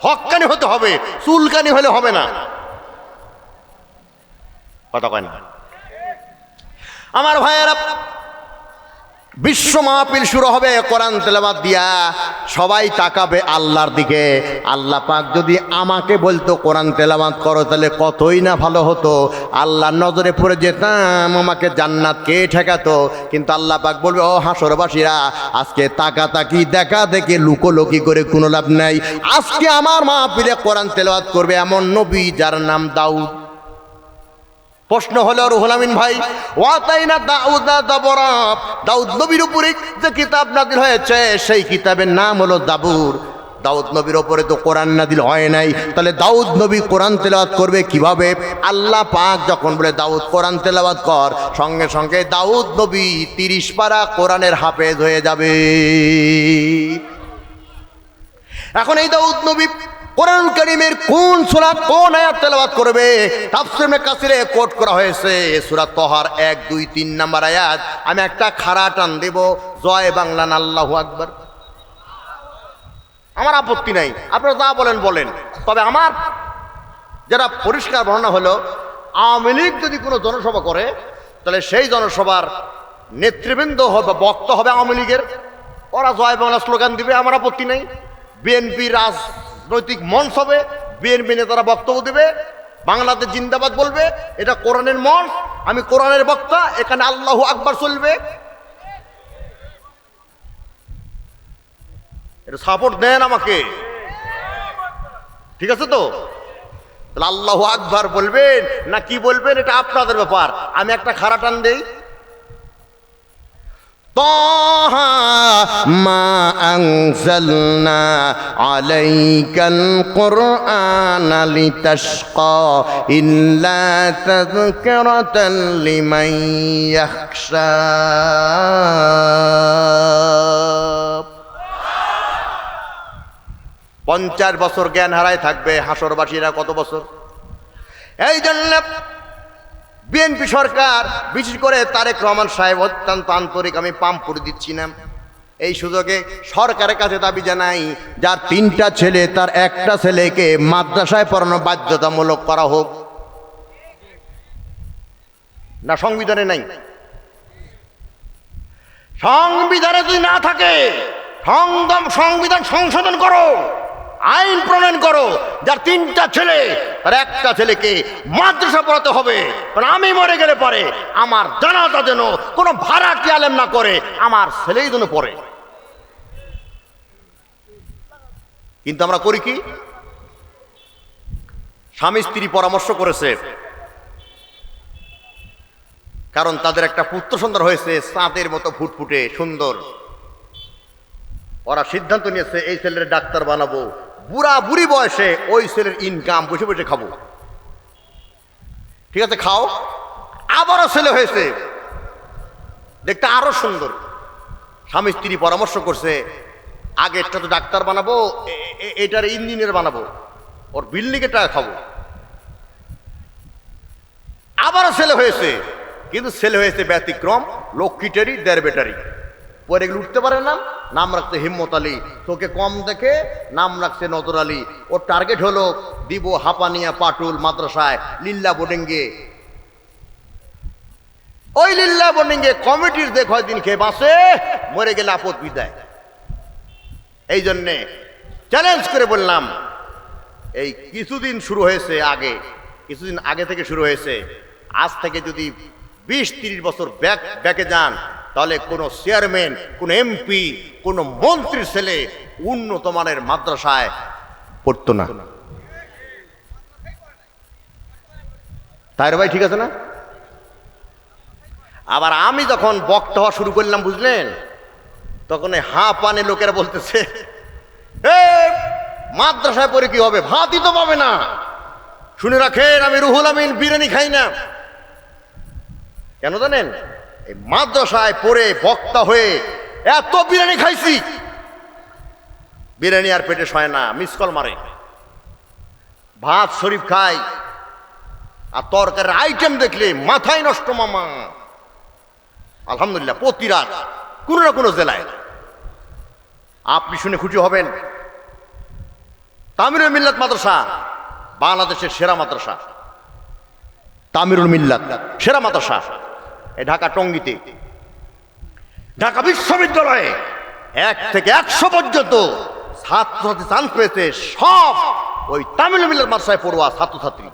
হক্কানি হতে হবে, চুলকানি হলে হবে না। কথা কয় না আমার ভাইয়েরা? বিশ্ব মাহফিল শুরু হবে কোরআন তেলাওয়াত দিয়া। সবাই তাকাবে আল্লাহর দিকে। আল্লাহ পাক যদি আমাকে বলতো কোরআন তেলাওয়াত করো, তাহলে কতই না ভালো হতো। আল্লাহর নজরে পড়ে যেতাম, আমাকে জান্নাত কে ঠেকাতো। কিন্তু আল্লাহ পাক বলবে, ও হাসরবাসীরা, আজকে তাকাতাকি দেখা দেখে লুকোলুকি করে কোনো লাভ নাই। আজকে আমার মাহফিলে কোরআন তেলাওয়াত করবে এমন নবী যার নাম দাউদ। প্রশ্ন হলো রুহুল আমিন ভাই, ওয়াতাইনা দাউদা যাবুরা, দাউদ নবীর উপরে যে কিতাব নাযিল হয়েছে সেই কিতাবের নাম হলো জাবুর। দাউদ নবীর উপরে তো কোরআন নাযিল হয় নাই, তাহলে দাউদ নবী কোরআন তেলাওয়াত করবে কিভাবে? আল্লাহ পাক যখন বলে দাউদ কোরআন তেলাওয়াত কর, সঙ্গে সঙ্গে দাউদ নবী 30 পারা কোরআনের হাফেজ হয়ে যাবে। এখন এই দাউদ নবী কোরআন কারীমের কোন সূরা কোন আয়াত তেলাওয়াত করবে? তাফসীর ইবনে কাসিরে কোট করা হয়েছে সূরা তাহার 1, 2, 3 নাম্বার আয়াত। আমি একটা খাড়া টান দেব, জয় বাংলা না আল্লাহু আকবার। আমার আপত্তি নাই, আপনারা যা বলেন বলেন। তবে আমার যেটা পরিষ্কার বর্ণনা হলো, আওয়ামী লীগ যদি কোনো জনসভা করে, তাহলে সেই জনসভার নেতৃবৃন্দ হবে, বক্তা হবে আওয়ামী লীগের, ওরা জয় বাংলা স্লোগান দিবে, আমার আপত্তি নেই। বিএনপি রাজনৈতিক মঞ্চ হবে, বিএনপি নেতারা বক্তব্য দিবে, বাংলাদেশ জিন্দাবাদ বলবে, এটা কোরআনের মঞ্চ, আমি কোরআনের বক্তা, এখানে আল্লাহু আকবার চলবে। এটা সাপোর্ট দেন আমাকে, ঠিক আছে তো? তাহলে আল্লাহু আকবার বলবেন না কি বলবেন এটা আপনাদের ব্যাপার। আমি একটা খাড়া টান দেই, তাহা মা আনজালনা আলাইকাল কুরআনা লিতাশকা ইল্লা তাযকিরাতাল লিমান ইয়াখশা। 50 বছর জ্ঞান হারায় থাকবে হাসরবাসীরা, কত বছর? এই জন্য বিএনপি সরকার, বিশেষ করে তারেক রহমান সাহেব অত্যন্ত আন্তরিক, আমি পাম্প করে দিচ্ছি না, এই সুযোগে সরকারের কাছে দাবি জানাই, যার 3টা ছেলে তার একটা ছেলেকে মাদ্রাসায় পড়ানো বাধ্যতামূলক করা হোক। না সংবিধানে নাই? সংবিধানে যদি না থাকে সংবিধান সংশোধন করো, আইন প্রণয়ন করো, যার 3টা ছেলে তার একটা ছেলেকে মাদ্রাসা পড়াতে হবে। কারণ আমি মরে গেলে পরে আমার জানাজা যেন কোনো ভাড়াটি আলেম না করে, আমার ছেলেই যেন পড়ে। কিন্তু আমরা করি কি? স্বামী স্ত্রী পরামর্শ করেছে, কারণ তাদের একটা পুত্র সন্তান হয়েছে চাঁদের মতো ফুটফুটে সুন্দর। ওরা সিদ্ধান্ত নিয়েছে এই ছেলের ডাক্তার বানাবো, বুড়া বুড়ি বয়সে ওই ছেলের ইনকাম বসে বসে খাবো। ঠিক আছে, খাও। আবারও ছেলে হয়েছে, দেখতে আরো সুন্দর। স্বামী স্ত্রী পরামর্শ করছে, আগেরটা তো ডাক্তার বানাবো, এটার ইঞ্জিনিয়ার বানাবো, ওর বিল্ডিং এর টাকা খাবো। আবারও ছেলে হয়েছে, কিন্তু ছেলে হয়েছে ব্যতিক্রম, লক্ষ্মীটারি 1.5 ব্যাটারি, পরে এগুলো উঠতে পারে না। নাম রাখছে হিম্মত আলী, তোকে কম দেখে নাম রাখছে নজর আলী। ওর টার্গেট হলো দিব হাপানিয়া পাটুল মাদ্রাসায় লিল্লা বোর্ডিংয়ে। ওই লিল্লা বোর্ডিংয়ে কমিটির যে কয়দিন খেয়ে বাঁচে, মরে গেলে আপদ বিদায়। এই জন্যে চ্যালেঞ্জ করে বললাম, এই কিছুদিন আগে থেকে শুরু হয়েছে, আজ থেকে যদি 20-30 বছর ব্যাকে যান, তাহলে কোনো চেয়ারম্যান, কোনো এমপি, কোনো মন্ত্রীর ছেলে উন্নত মানের মাদ্রাসায় পড়তো না। তাই ভাই, ঠিক আছে না? আবার আমি যখন বক্তা হওয়া শুরু করলাম, বুঝলেন, তখন পানে লোকেরা বলতেছে, মাদ্রাসায় পড়ে কি হবে, ভাতই তো পাবে না। শুনে রাখেন, আমি রুহুল আমিন বিরিয়ানি খাই না। কেন জানেন? এই মাদ্রাসায় পড়ে বক্তা হয়ে এত বিরিয়ানি খাইছি, বিরিয়ানি আর পেটে সয় না, মিসকল মারে। ভাত শরীফ খাই, আর তরকারির আইটেম দেখলে মাথায় নষ্ট মামা। আলহামদুলিল্লাহ, প্রতি রাত কোনো না কোনো জেলায়। আপনি শুনে খুশি হবেন, তামিরুল মিল্লাত মাদ্রাসা বাংলাদেশের সেরা মাদ্রাসা। তামিরুল মিল্লাত সেরা মাদ্রাসা এই ঢাকা টঙ্গীতে। ঢাকা বিশ্ববিদ্যালয়ে 1 থেকে 100 পর্যন্ত ছাত্রছাত্রী চান্স পেয়েছে, সব ওই তামিরুল মিল্লাত মাদ্রাসায় পড়ুয়া ছাত্রছাত্রী।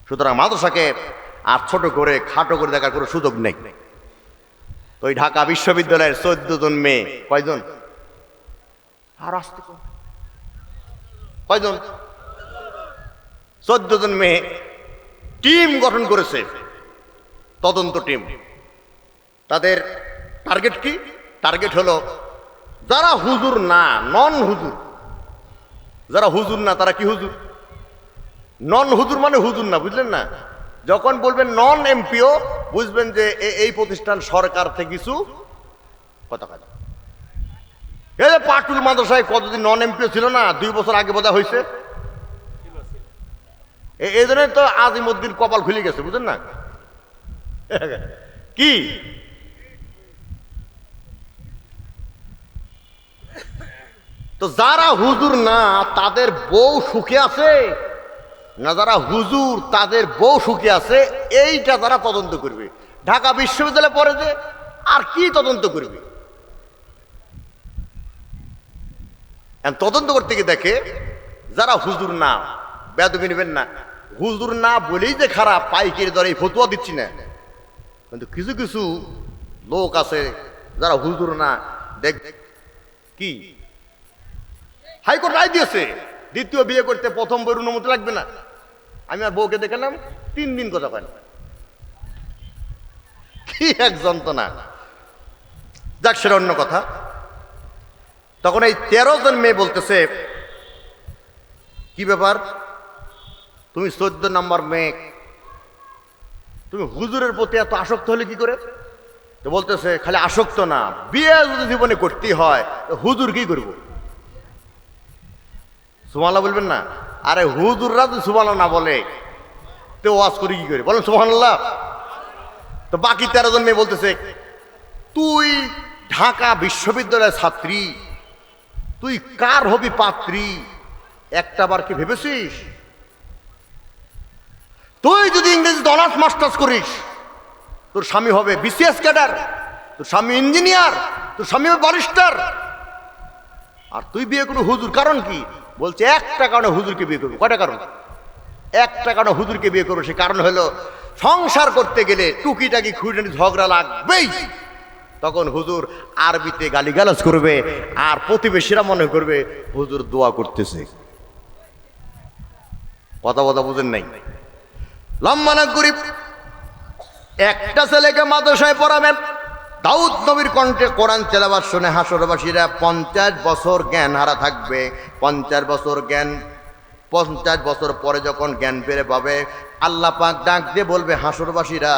সুতরাং মাদ্রাসাকে আর ছোট করে খাটো করে দেখার কোনো সুযোগ নেই। তো ওই ঢাকা বিশ্ববিদ্যালয়ের 14 জন মেয়ে, কয়জন? আর আসতে কয়জন? 14 জন মেয়ে টিম গঠন করেছে, তদন্ত টিম। তাদের টার্গেট কি? টার্গেট হলো যারা হুজুর না, নন হুজুর, যারা হুজুর না তারা কি হুজুর? নন হুজুর মানে হুজুর না, বুঝলেন না? যখন বলবেন নন এমপিও, বুঝবেন যে এই প্রতিষ্ঠান সরকার থেকে কিছু কথা কথা। এই যে পাটুল মাদ্রাসায় কতদিন নন এমপিও ছিল না, 2 বছর আগে বোধহয় হয়েছে। এই জন্য তো আজিমউদ্দিন কপাল খুলে গেছে, বুঝলেন না? কি তো যারা হুজুর না, তাদের বউ সুখে আছে, না যারা হুজুর তাদের বউ সুখী আছে এইটা তারা তদন্ত করবে। ঢাকা বিশ্ববিদ্যালয়ে পড়ে যে আর কি তদন্ত করবে? তদন্ত করতে গিয়ে দেখে যারা হুজুর না, বেয়াদবি নেবেন না, হুজুর না বলেই যে খারাপ, পাইকারি দরে এই ফতুয়া দিচ্ছি না, কিন্তু কিছু কিছু লোক আছে যারা হুজুর না, দেখ কি হাইকোর্ট রায় দিয়েছে দ্বিতীয় বিয়ে করতে প্রথম বইয়ের অনুমতি লাগবে না। আমি আর বউকে দেখালাম 3 দিন কথা পাই না, কি এক যন্ত্রণা। যাক, সেটা অন্য কথা। তখন এই 13 জন মেয়ে বলতেছে, কি ব্যাপার, তুমি 14 নম্বর মেয়ে, তুমি হুজুরের প্রতি এত আসক্ত হলে কি করে? তো বলতেছে, খালি আসক্ত না, বিয়ে যদি জীবনে করতেই হয় হুজুর কি করব? সুবহানাল্লাহ বলবেন না? আরে হুজুররা যদি সুবহানাল্লাহ না বলে তো ওয়াজ করি কি করে? বলেন সুবহানাল্লাহ। তো বাকি 13 জন মেয়ে বলতেছে, তুই ঢাকা বিশ্ববিদ্যালয়ের ছাত্রী, তুই কার হবি পাত্রী একটা বার কি ভেবেছিস? তুই যদি ইংরেজিতে অনার্স মাস্টার্স করিস, তোর স্বামী হবে বিসিএস ক্যাডার, তোর স্বামী ইঞ্জিনিয়ার, তোর স্বামী হবে ব্যারিস্টার, আর তুই বিয়ে করবি হুজুর। কারণ কি? বলছে একটা কারণে হুজুরকে বিয়ে করবো। কয়টা কারণ? একটা কারণে হুজুরকে বিয়ে করবো, সে কারণ হলো সংসার করতে গেলে টুকিটাকি খুঁটিনাটি ঝগড়া লাগবেই। তখন হুজুর আরবিতে গালিগালাজ করবে, আর প্রতিবেশীরা মনে করবে হুজুর দোয়া করতেছে। কথা বুঝেন নাই? লম্বা না গরিব একটা ছেলেকে মাদ্রাসায় পড়াবেন, দাউদ নবীর কণ্ঠে কোরআন তেলাওয়াত শুনে হাসরবাসীরা 50 বছর জ্ঞান হারা থাকবে। 50 বছর জ্ঞান, 50 বছর পরে যখন জ্ঞান ফিরে পাবে, আল্লাহ পাক ডাক দিয়ে বলবে, হাসরবাসীরা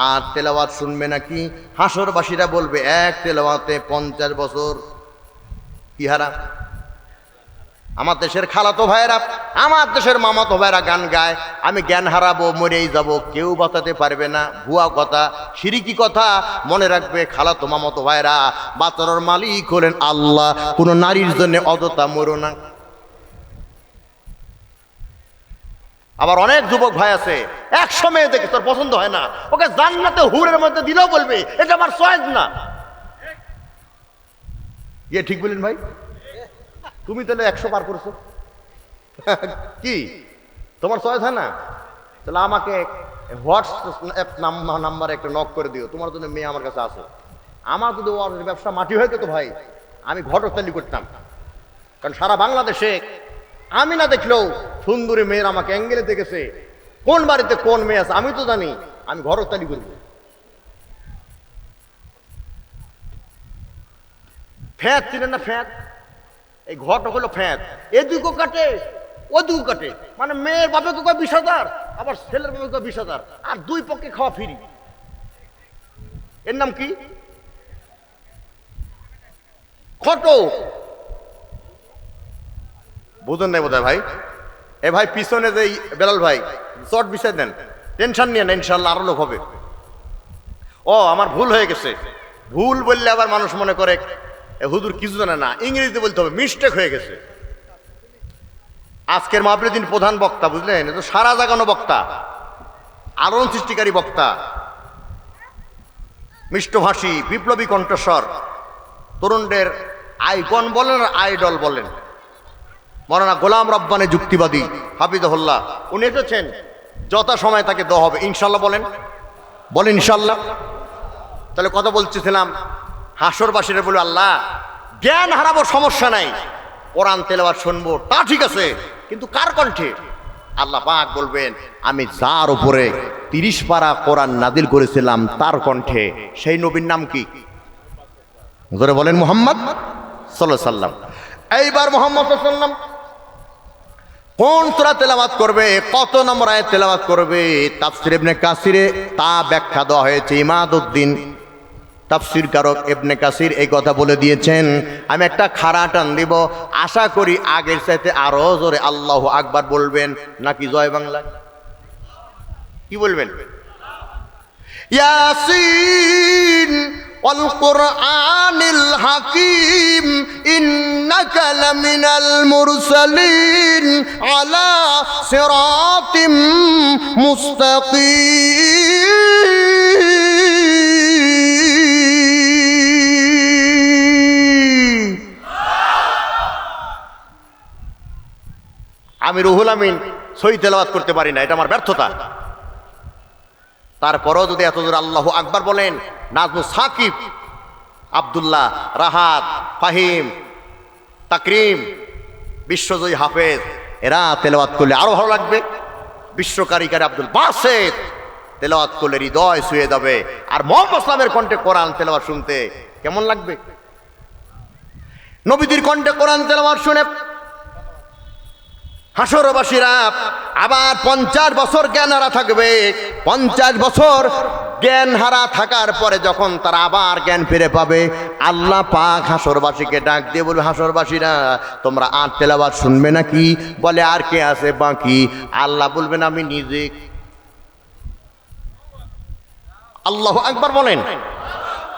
আর তেলাওয়াত শুনবে নাকি? হাসরবাসীরা বলবে, এক তেলাওয়াতে 50 বছর কি হারা। আমার দেশের খালাতো ভাইয়েরা, আমার দেশের মামাতো ভাইয়েরা গান গায়, আমি জ্ঞান হারাবো, মরেই যাব, কেউ বাঁচাতে পারবে না। ভুয়া কথা, শিরিকি কথা। মনে রাখবে খালাতো মামাতো ভাইয়েরা, বাঁচানোর মালিক হলেন আল্লাহ। কোনো নারীর জন্য অযথা মরো না। আবার অনেক যুবক ভাই আছে, 100 মেয়ে দেখে তোর পছন্দ হয় না, ওকে জান্নাতে হুরের মধ্যে দিলেও বলবে এটা আমার চয়েস না। ইয়ে ঠিক বলেন ভাই? তুমি তাহলে 100 পার করছো কি তোমার চয়েস হয় না? তাহলে আমাকে হোয়াটসঅ্যাপ নাম্বারে একটা নক করে দিও, তোমার জন্য মেয়ে আমার কাছে আছে। আমার যদি ওর ব্যবসা মাটি হয়ে যেত ভাই, আমি ঘটকতালি করতাম। কারণ সারা বাংলাদেশে আমি না দেখলেও সুন্দরী মেয়ের আমাকে অ্যাঙ্গেলে দেখেছে, কোন বাড়িতে কোন মেয়ে আছে আমি তো জানি, আমি ঘটকতালি করব। ফ্যাট চিনেন না? ফ্যাট, এই ঘটক হলো ফ্যাট। এদিকও কাটে ওদিকও কাটে, মানে মেয়ের বাপেকে কয় 20,000, আবার ছেলের বাপে কয় 20,000, আর দুই পক্ষে খাওয়া ফ্রি। এর নাম কি? ঘটক। বুঝুন নাই বোধ হয় ভাই? এ ভাই পিছনে যে বেলাল ভাই চট বিছাই দেন, টেনশন নিয়ে না, ইনশাল্লাহ আরো লোক হবে। ও আমার ভুল হয়ে গেছে। ভুল বললে আবার মানুষ মনে করে হুজুর কিছু জানে না, ইংরেজিতে বলতে হবে, মিস্টেক হয়ে গেছে। আজকের মাহফিলের প্রধান বক্তা, বুঝলেন, তো সারা জাগানো বক্তা, আলোড়ন সৃষ্টিকারী বক্তা, মিষ্টভাষী, বিপ্লবী কণ্ঠস্বর, তরুণদের আইকন বলেন আর আইডল বলেন, মৌলানা গোলাম রব্বানী যুক্তিবাদী হাফিজহুল্লাহ, উনি এসেছেন। যথা সময় তাকে দেওয়া হবে ইনশাল্লাহ। বলেন ইনশাল্লাহ। তাহলে কথা বলতেছিলাম, হাসরবাসীরা বলে, আল্লাহ জ্ঞান হারাবো সমস্যা নাই, কোরআন তেলাওয়াত শুনবো তা ঠিক আছে, কিন্তু কার কণ্ঠে? আল্লাহ পাক বলবেন, আমি যার উপরে 30 পারা কোরআন নাজিল করেছিলাম তার কণ্ঠে। সেই নবীর নাম কি? ধরে বলেন মুহাম্মদ সাল্লাল্লাহু আলাইহি সাল্লাম। এইবার মুহাম্মদ সাল্লাল্লাহু আলাইহি সাল্লাম কোন সূরা তেলাওয়াত করবে, কত নম্বর আয়াত তেলাওয়াত করবে, তাফসীর ইবনে কাসিরে তা ব্যাখ্যা দেওয়া হয়েছে। ইমাদউদ্দিন তাফসীর কারক ইবনে কাসির এই কথা বলে দিয়েছেন। আমি একটা খাড়া টান দিব, আশা করি আগের চাইতে আরো জোরে আল্লাহু আকবার বলবেন, নাকি জয় বাংলা? কি বলবেন? ইয়াসিন ওয়াল কুরআনিল হাকীম ইন্নাকা লামিনাল মুরসালিন আলা সিরাতিম মুস্তাকিম। আমি রুহুল আমিন সহি তেলাওয়াত করতে পারি না, এটা আমার ব্যর্থতা। তারপরও যদি এত জোরে আল্লাহু আকবার বলেন, নাজমুস সাকিব, আব্দুল্লাহ, রাহাত, ফাহিম, তাকরিম, বিশ্বজয়ী হাফেজ, এরা তেলাওয়াত করলে আরো ভালো লাগবে। বিশ্বকারিকার আব্দুল বাসেত তেলাওয়াত করলে হৃদয় ছুঁয়ে যাবে। আর মোহাম্মদ ইসলামের কণ্ঠে কোরআন তেলাওয়াত শুনতে কেমন লাগবে? নবীদের কণ্ঠে কোরআন তেলাওয়াত শুনে হাসরবাসীরা আবার 50 বছর জ্ঞান হারা থাকবে। 50 বছর জ্ঞান হারা থাকার পরে যখন তারা আবার জ্ঞান ফিরে পাবে, আল্লাহ পাক হাসরবাসীকে ডাক দিয়ে বলবে, হাসরবাসীরা তোমরা আর তেলাওয়াত শুনবে নাকি? বলে আর কে আছে বাকি? আল্লাহ বলবেন আমি নিজে। আল্লাহু আকবার বলেন।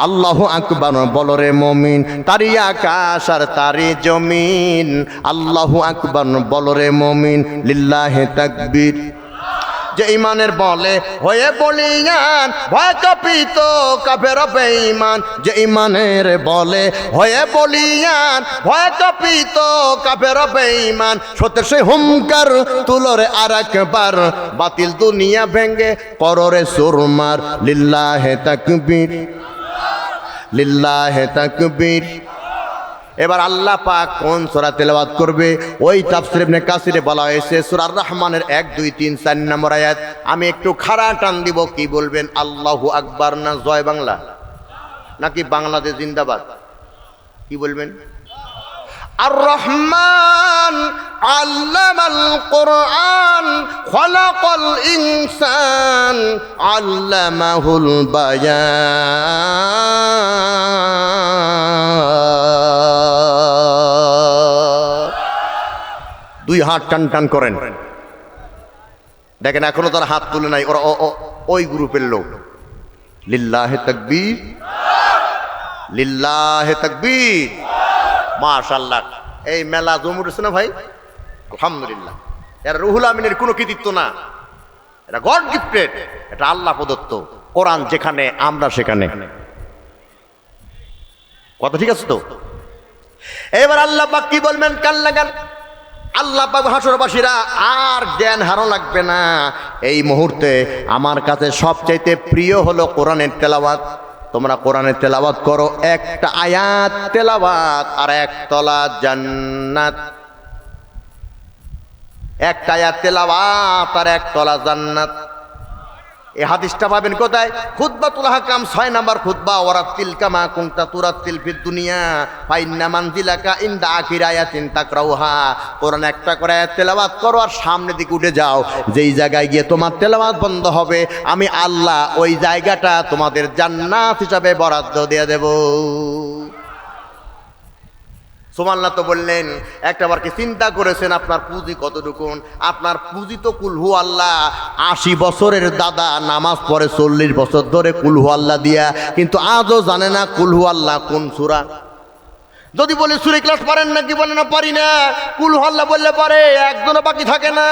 আল্লাহু আকবার বলো রে মুমিন, তারি আকাশ আর তারি জমিন। আল্লাহু আকবার বলো রে মুমিন, লিল্লাহি তাকবীর। যে ইমানের বলে হয়ে বলিয়ান, ভয় কাঁপিত কাফের বেঈমান। যে ইমানের বলে হয়ে বলিয়ান, ভয় কাঁপিত কাফের বেঈমান। সত্যের সেই হুঙ্কার তুলরে আর একবার, বাতিল দুনিয়া ভেঙ্গে কররে সুরমার। লিল্লাহি তাকবীর, লিল্লাহি তাকবীর। এবার আল্লাহ পাক কোন সূরা তেলাওয়াত করবে? ওই তাফসীর ইবনে কাসিরে বলা হয়েছে সূরা আর রহমানের 1, 2, 3, 4 নম্বর আয়াত। আমি একটু খাড়া টান দিব, কি বলবেন? আল্লাহু আকবার না জয় বাংলা, নাকি বাংলাদেশ জিন্দাবাদ? কি বলবেন? আর রহমান আল্লামাল কোরআন খলাকাল ইনসান আল্লামাহুল বায়ান। দুই হাত টান টান করেন। দেখেন এখনো তারা হাত তুলে নাই, ওরা ওই গ্রুপের লোক। লিল্লাহি তাকবীর, লিল্লাহি তাকবীর। মাশাআল্লাহ, এই মেলা জমে উঠেছে না ভাই? আলহামদুলিল্লাহ। এরা রুহুল আমিনের কোনো কৃতিত্ব না, এটা গড গিফটেড, এটা আল্লাহ প্রদত্ত। কোরআন যেখানে, আমরা সেখানে। কথা ঠিক আছে তো? এবার আল্লাহ পাক কি বলবেন? কান লাগান। আল্লাহ পাক হাসরবাসীরা আর জ্ঞান হারানো লাগবে না। এই মুহূর্তে আমার কাছে সবচাইতে প্রিয় হলো কোরআনের তেলাওয়াত। তোমরা কোরআনের তেলাওয়াত করো, একটা আয়াত তেলাওয়াত আর একতলা জান্নাত। একটা আয়াত তেলাওয়াত আর একতলা জান্নাত। এই হাদিসটা পাবেন কোথায়? খুতবাতুল হাকাম 6 নাম্বার খুতবা। ওয়ারাতিল কামা কুনতা তুরাতিল ফিদ দুনিয়া ফাইন্না মানজিলাকা ইনদা আখির আয়াতিন তাকরাউহা। কোরআন একটা করে আয়াত তেলাওয়াত করো আর সামনের দিকে উঠে যাও। যেই জায়গায় গিয়ে তোমার তেলাওয়াত বন্ধ হবে, আমি আল্লাহ ওই জায়গাটা তোমাদের জান্নাত হিসাবে বরাদ্দ দিয়ে দেব। সুবহানাল্লাহ তো বললেন। একটাবার কি চিন্তা করেছেন আপনার পুঁজি কতটুকু? আপনার পুঁজি তো কুলহু আল্লাহ। 80 বছরের দাদা নামাজ পড়ে 40 বছর ধরে কুলহু আল্লাহ দিয়া, কিন্তু আজও জানে না কুলহু আল্লাহ কোন সূরা। যদি বলি সূরা ইখলাস পারেন নাকি, বলে না পারি না। কুলহু আল্লাহ বললে পারে, একজনও বাকি থাকে না।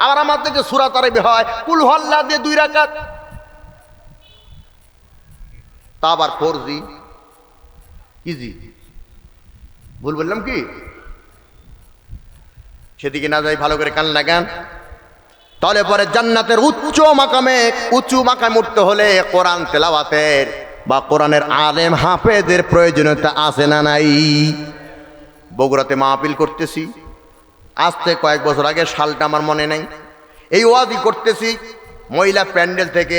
আবার আমার থেকে সূরা তারাবি হয়, কুলহু আল্লাহ দিয়ে 2 রাকাত। তা আবার 4G কি জি ভুল বললাম কি? সেদিকে না যাই, ভালো করে কান লাগান। তাহলে পরে জান্নাতের উচ্চ মাকামে উঠতে হলে কোরআন তেলাওয়াতের বা কোরআনের আলেম হাফেজের প্রয়োজনীয়তা আছে না নাই? বগুড়াতে মাহফিল করতেছি, আজকে কয়েক বছর আগে, সালটা আমার মনে নাই। এই ওয়াজই করতেছি, মহিলা প্যান্ডেল থেকে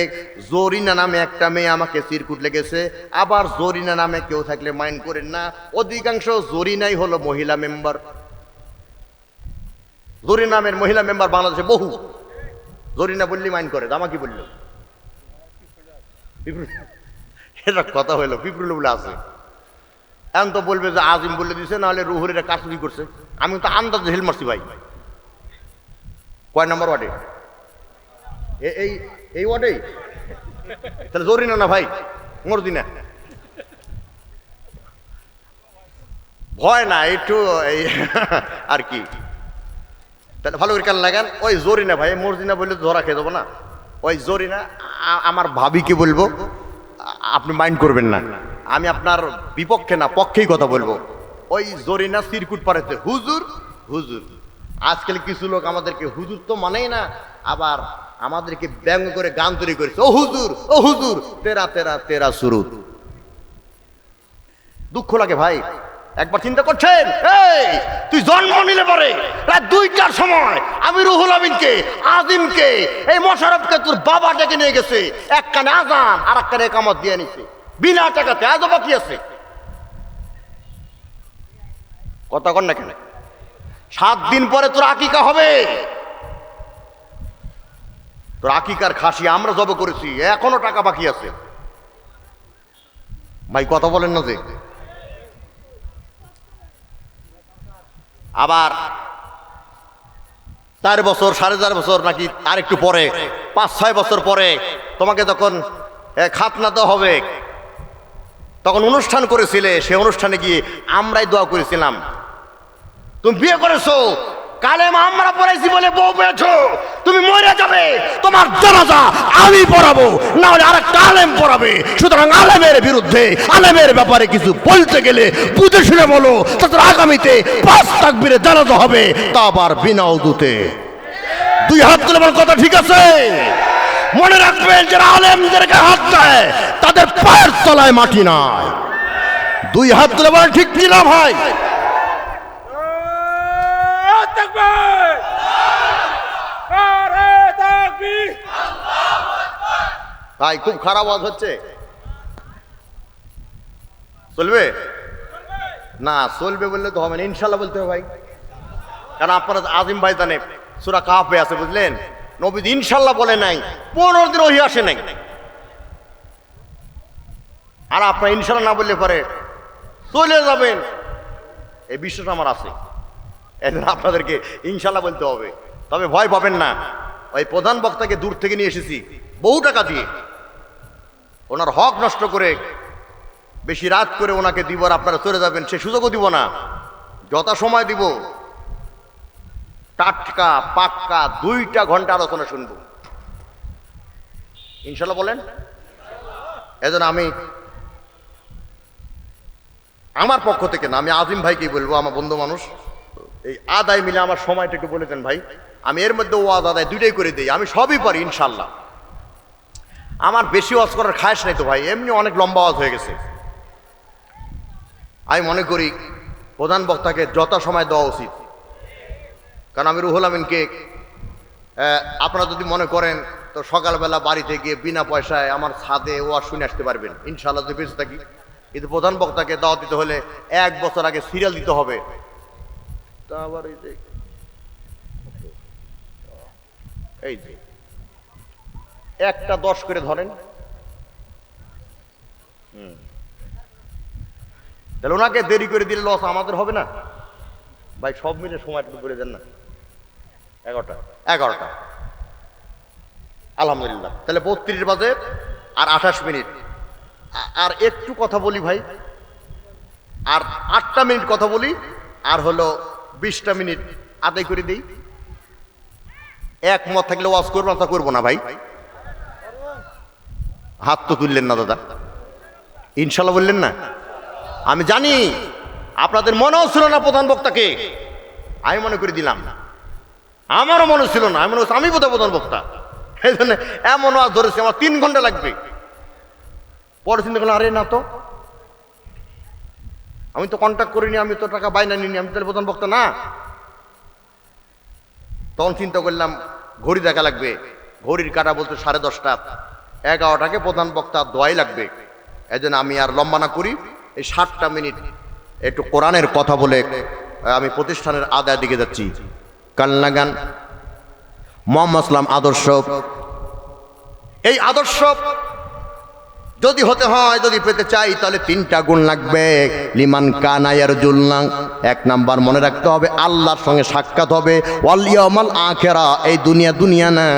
জরিনা নামে একটা মেয়ে আমাকে চিরকুট লেগেছে। আবার জরিনা নামে কেউ থাকলে মাইন্ড করেন না, অধিকাংশ জরিনাই হলো মহিলা মেম্বার। জরিনা নামের মহিলা মেম্বার বাংলাদেশে বহু। জরিনা বললি মাইন্ড করে, আমাকে বললো এটা কথা হইলো, পিপুল বলে আছে। এখন তো বলবে যে আজিম বলে দিছে, নাহলে রুহুর এটা কাজ করছে। আমি তো আন্দাজ হেল মারছি ভাই। কয় নম্বর ওয়ার্ডে? এই ওয়ার্ডেই তাহলে জরিনা না ভাই, মর্জিনা। ভয় না, একটু এই আর কি। তাহলে ভালো করে কান লাগান। ওই জরিনা ভাই, মর্জিনা বললে ধরা খেয়ে দেবো না। ওই জরিনা আমার ভাবিকে বলবো, আপনি মাইন্ড করবেন না, আমি আপনার বিপক্ষে না পক্ষেই কথা বলবো। ওই জরিনা সিরকুট পাড়েছে হুজুর হুজুর। আজকাল কিছু লোক আমাদেরকে হুজুর তো মানেই না, আবার আমাদেরকে ব্যঙ্গ করে গান তৈরি করেছে, ও হুজুর ও হুজুর, তেরা তেরা তেরা সুরুত। দুঃখ লাগে ভাই। একবার চিন্তা করছেন, এই তুই জন্ম নিলে পরে রাত 2টার সময় আমি রুহুল আমিনকে, আজিমকে, এই মোশাররফকে তোর বাবা ডেকে নিয়ে গেছে, এক কানে আজান আর এক কানে একামত দিয়ে নিছে বিনা টাকাতে। আজও বাকি আছে কথা কন না কেন? 7 দিন পরে তোর আকিকা হবে। তোর আকিকার খাসি আমরা জব করেছি, এখনো টাকা বাকি আছে ভাই, কথা বলেন না যে। আবার 4 বছর 4.5 বছর নাকি আর একটু পরে 5-6 বছর পরে তোমাকে যখন খাতনা দেওয়া হবে, তখন অনুষ্ঠান করেছিলে, সে অনুষ্ঠানে গিয়ে আমরাই দোয়া করেছিলাম, তুমি বিয়ে করেছো, কালেমা আমরা পড়াইছি বলে বউ পেয়েছো, তুমি মরে যাবে, তোমার জানাজা আমি পড়াবো, না হলে আরেকটা আলেম পড়াবে। সুতরাং আলেমের বিরুদ্ধে, আলেমের ব্যাপারে কিছু বলতে গেলে বুঝে শুনে বলো, তাদের আগামীতে 5 তাকবীরে জানাজা হবে, তা আবার বিনা উযুতে। 2 হাত তুলে বল, কথা ঠিক আছে? মনে রাখবেন, যারা আলেমদেরকে হাত দেয় তাদের পায়ের তলায় মাটি নাই। 2 হাত তুলে বল, ঠিক কি না ভাই? ভাই খুব খারাপ আওয়াজ হচ্ছে, চলবে না? চলবে বললে তো হবে না, ইনশাল্লাহ বলতে হবে ভাই। কারণ আপনারা আজিম ভাই জানে সূরা কাহফে আছে, বুঝলেন? নবী ইনশাল্লাহ বলে নাই, 15 দিন ওহী আসে নাই। আর আপনারা ইনশাল্লাহ না বললে পরে চলে যাবেন, এই বিশ্বাস আমার আছে। এজন্য আপনাদেরকে ইনশাল্লাহ বলতে হবে। তবে ভয় পাবেন না, ওই প্রধান বক্তাকে দূর থেকে নিয়ে এসেছি বহু টাকা দিয়ে, ওনার হক নষ্ট করে বেশি রাত করে ওনাকে দিব আর আপনারা চলে যাবেন, সে সুযোগও দিব না। যথা সময় দিব, টাটকা পাক্কা 2টা ঘন্টা আলোচনা শুনবো ইনশাল্লাহ, বলেন? এজন্য আমি আমার পক্ষ থেকে না, আমি আজিম ভাইকেই বলবো, আমার বন্ধু মানুষ, এই আদায় মিলে আমার সময়টা একটু বলে দেন ভাই। আমি এর মধ্যে ওয়াজ আদায় 2টাই করে দিই, আমি সবই পারি ইনশাল্লাহ। আমার বেশি ওয়াজ করার খায়স নাই তো ভাই, এমনি অনেক লম্বা ওয়াজ হয়ে গেছে। আমি মনে করি প্রধান বক্তাকে যথা সময় দেওয়া উচিত। কারণ আমি রুহুল আমিনকে, আপনারা যদি মনে করেন তো সকালবেলা বাড়িতে গিয়ে বিনা পয়সায় আমার ছাদে ওয়াজ শুনে আসতে পারবেন ইনশাল্লাহ যদি বেঁচে থাকি। কিন্তু প্রধান বক্তাকে দাওয়াত দিতে হলে 1 বছর আগে সিরিয়াল দিতে হবে। তা আবার এই যে একটা 10 করে ধরেন, তাহলে ওনাকে দেরি করে দিলে লস আমাদের হবে না ভাই? সব মিলে সময়টা করে দেন না। 11টা আলহামদুলিল্লাহ, তাহলে 32 বাজে আর 28 মিনিট। আর একটু কথা বলি ভাই, আর 8টা মিনিট কথা বলি, আর হলো 20টা মিনিট আদায় করে দিই। একমত থাকলে ওয়াজ করবো না, তা করবো না ভাই। হাত তো তুললেন না দাদা, ইনশাল্লাহ বললেন না? আমি জানি আপনাদের মনেও ছিল না প্রধান বক্তাকে, আমি মনে করে দিলাম। আমারও মনে ছিল না, আমি মনে হচ্ছে আমি বোধহয় প্রধান বক্তা। এই জন্য এমন ওয়াজ ধরেছি আমার 3 ঘন্টা লাগবে। পরে চিন্তা করলাম, আরে না তো, আমি তো কন্ট্যাক্ট করিনি, আমি তো টাকা বাইনা নিনি, আমি তাহলে প্রধান বক্তা না। তখন চিন্তা করলাম ঘড়ি দেখা লাগবে, ঘড়ির কাটা বলতে 10:30, 11টাকে প্রধান বক্তা দোয়াই লাগবে। এই জন্য আমি আর লম্বা না করি, এই 7টা মিনিট একটু কোরআনের কথা বলে আমি প্রতিষ্ঠানের আদায়ের দিকে যাচ্ছি। কান লাগান। মুহাম্মদ সাল্লাল্লাহু আলাইহি আদর্শ, এই আদর্শ যদি হতে হয়, যদি পেতে চাই, তাহলে 3টা গুণ লাগবে। লিমান কানা ইয়ারজুল্লাহ, 1 নাম্বার মনে রাখতে হবে আল্লাহর সঙ্গে সাক্ষাৎ হবে। ওয়াল ইয়াউমাল আখিরা, এই দুনিয়া না,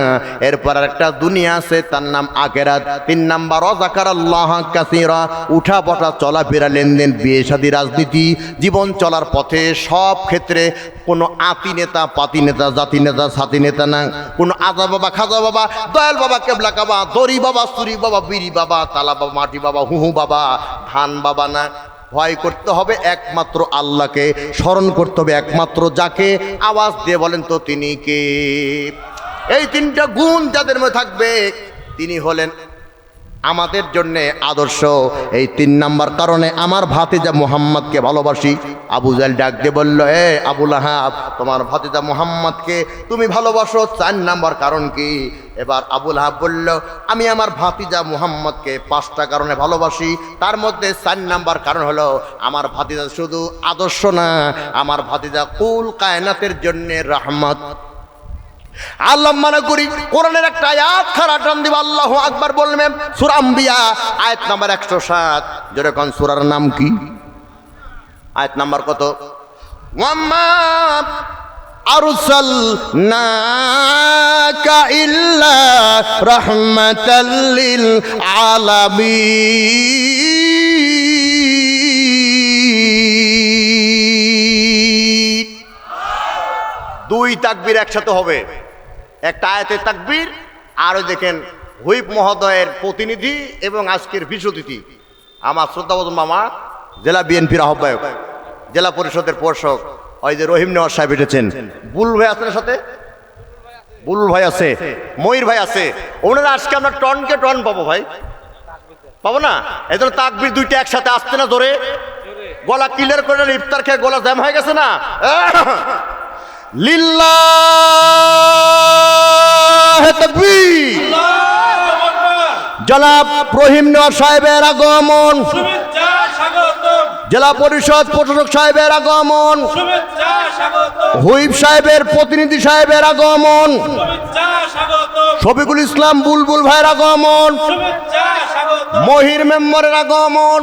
এরপর একটা দুনিয়া আছে, তার নাম আখিরাত। 3 নাম্বার যাকারাল্লাহ কাসীরা, উঠা বসা চলাফেরা লেনদেন বিয়ে শাদী রাজনীতি জীবন চলার পথে সব ক্ষেত্রে কোনো আতি নেতা পাতি নেতা জাতি নেতা সাথী নেতা না, কোনো আজা বাবা খাজা বাবা দয়াল বাবা কেবলা কাবা দরি বাবা সুরি বাবা বিড়ি বাবা তালা বাবা মাটি বাবা হুহু বাবা ধান বাবা না। ভয় করতে হবে একমাত্র আল্লাহকে, স্মরণ করতে হবে একমাত্র যাকে। আওয়াজ দিয়ে বলেন তো তিনি কে? এই 3টা গুণ যাদের মধ্যে থাকবে তিনি হলেন আমাদের জন্য আদর্শ। এই 3 নাম্বার কারণে আমার ভাতিজা মুহাম্মদকে ভালোবাসি। আবু জাহেল ডাক দিয়ে বলল, এ আবু লাহাব, তোমার ভাতিজা মুহাম্মদকে তুমি ভালোবাসো, 4 নাম্বার কারণ কি? এবার আবু লাহাব বলল, আমি আমার ভাতিজা মুহাম্মদকে 5টা কারণে ভালোবাসি, তার মধ্যে 4 নাম্বার কারণ হলো আমার ভাতিজা শুধু আদর্শ না, আমার ভাতিজা কুল কায়নাতের জন্য রহমত। আল্লাহ মনে করি কোরআনের একটা আয়াত খারা টান দিব, আল্লাহু আকবার বলবেন। সূরা আম্বিয়া আয়াত নাম্বার 107। যেরকম সূরার নাম কি? আয়াত নাম্বার কত? ওয়াম্মা আরসালনাকা ইল্লা রাহমাতাল লিল আলামিন। 2 তাকবীর একসাথে হবে, একটা আয়াতের তাকবীর, আর ওই দেখেন হুইপ মহোদয়ের প্রতিনিধি এবং আজকের বিশেষ অতিথি আমার শ্রদ্ধাবতন মামা জেলা বিএনপির আহ্বায়ক, জেলা পরিষদের পর্ষদ, ওই যে রহিম নেওয়াজ সাহেব এসেছেন। বুলবুল ভাই আছে সাথে, বুলবুল ভাই আছে, ময়ূর ভাই আছে। ওনারা আজকে আমরা টনকে টন পাবো ভাই, পাবো না? এই জন্য তাকবীর 2টা একসাথে আসছে না, ধরে গলা ক্লিয়ার করে, ইফতার খেয়ে গলা জ্যাম হয়ে গেছে না। লিল্লাহ তাকবীর। জনাব রহিম নেওয়াজ সাহেবের আগমন, জেলা পরিষদ প্রশাসক সাহেবের আগমন, হুইপ সাহেবের প্রতিনিধি সাহেবের আগমন, শফিকুল ইসলাম বুলবুল ভাইয়ের আগমন, মহির মেম্বারের আগমন।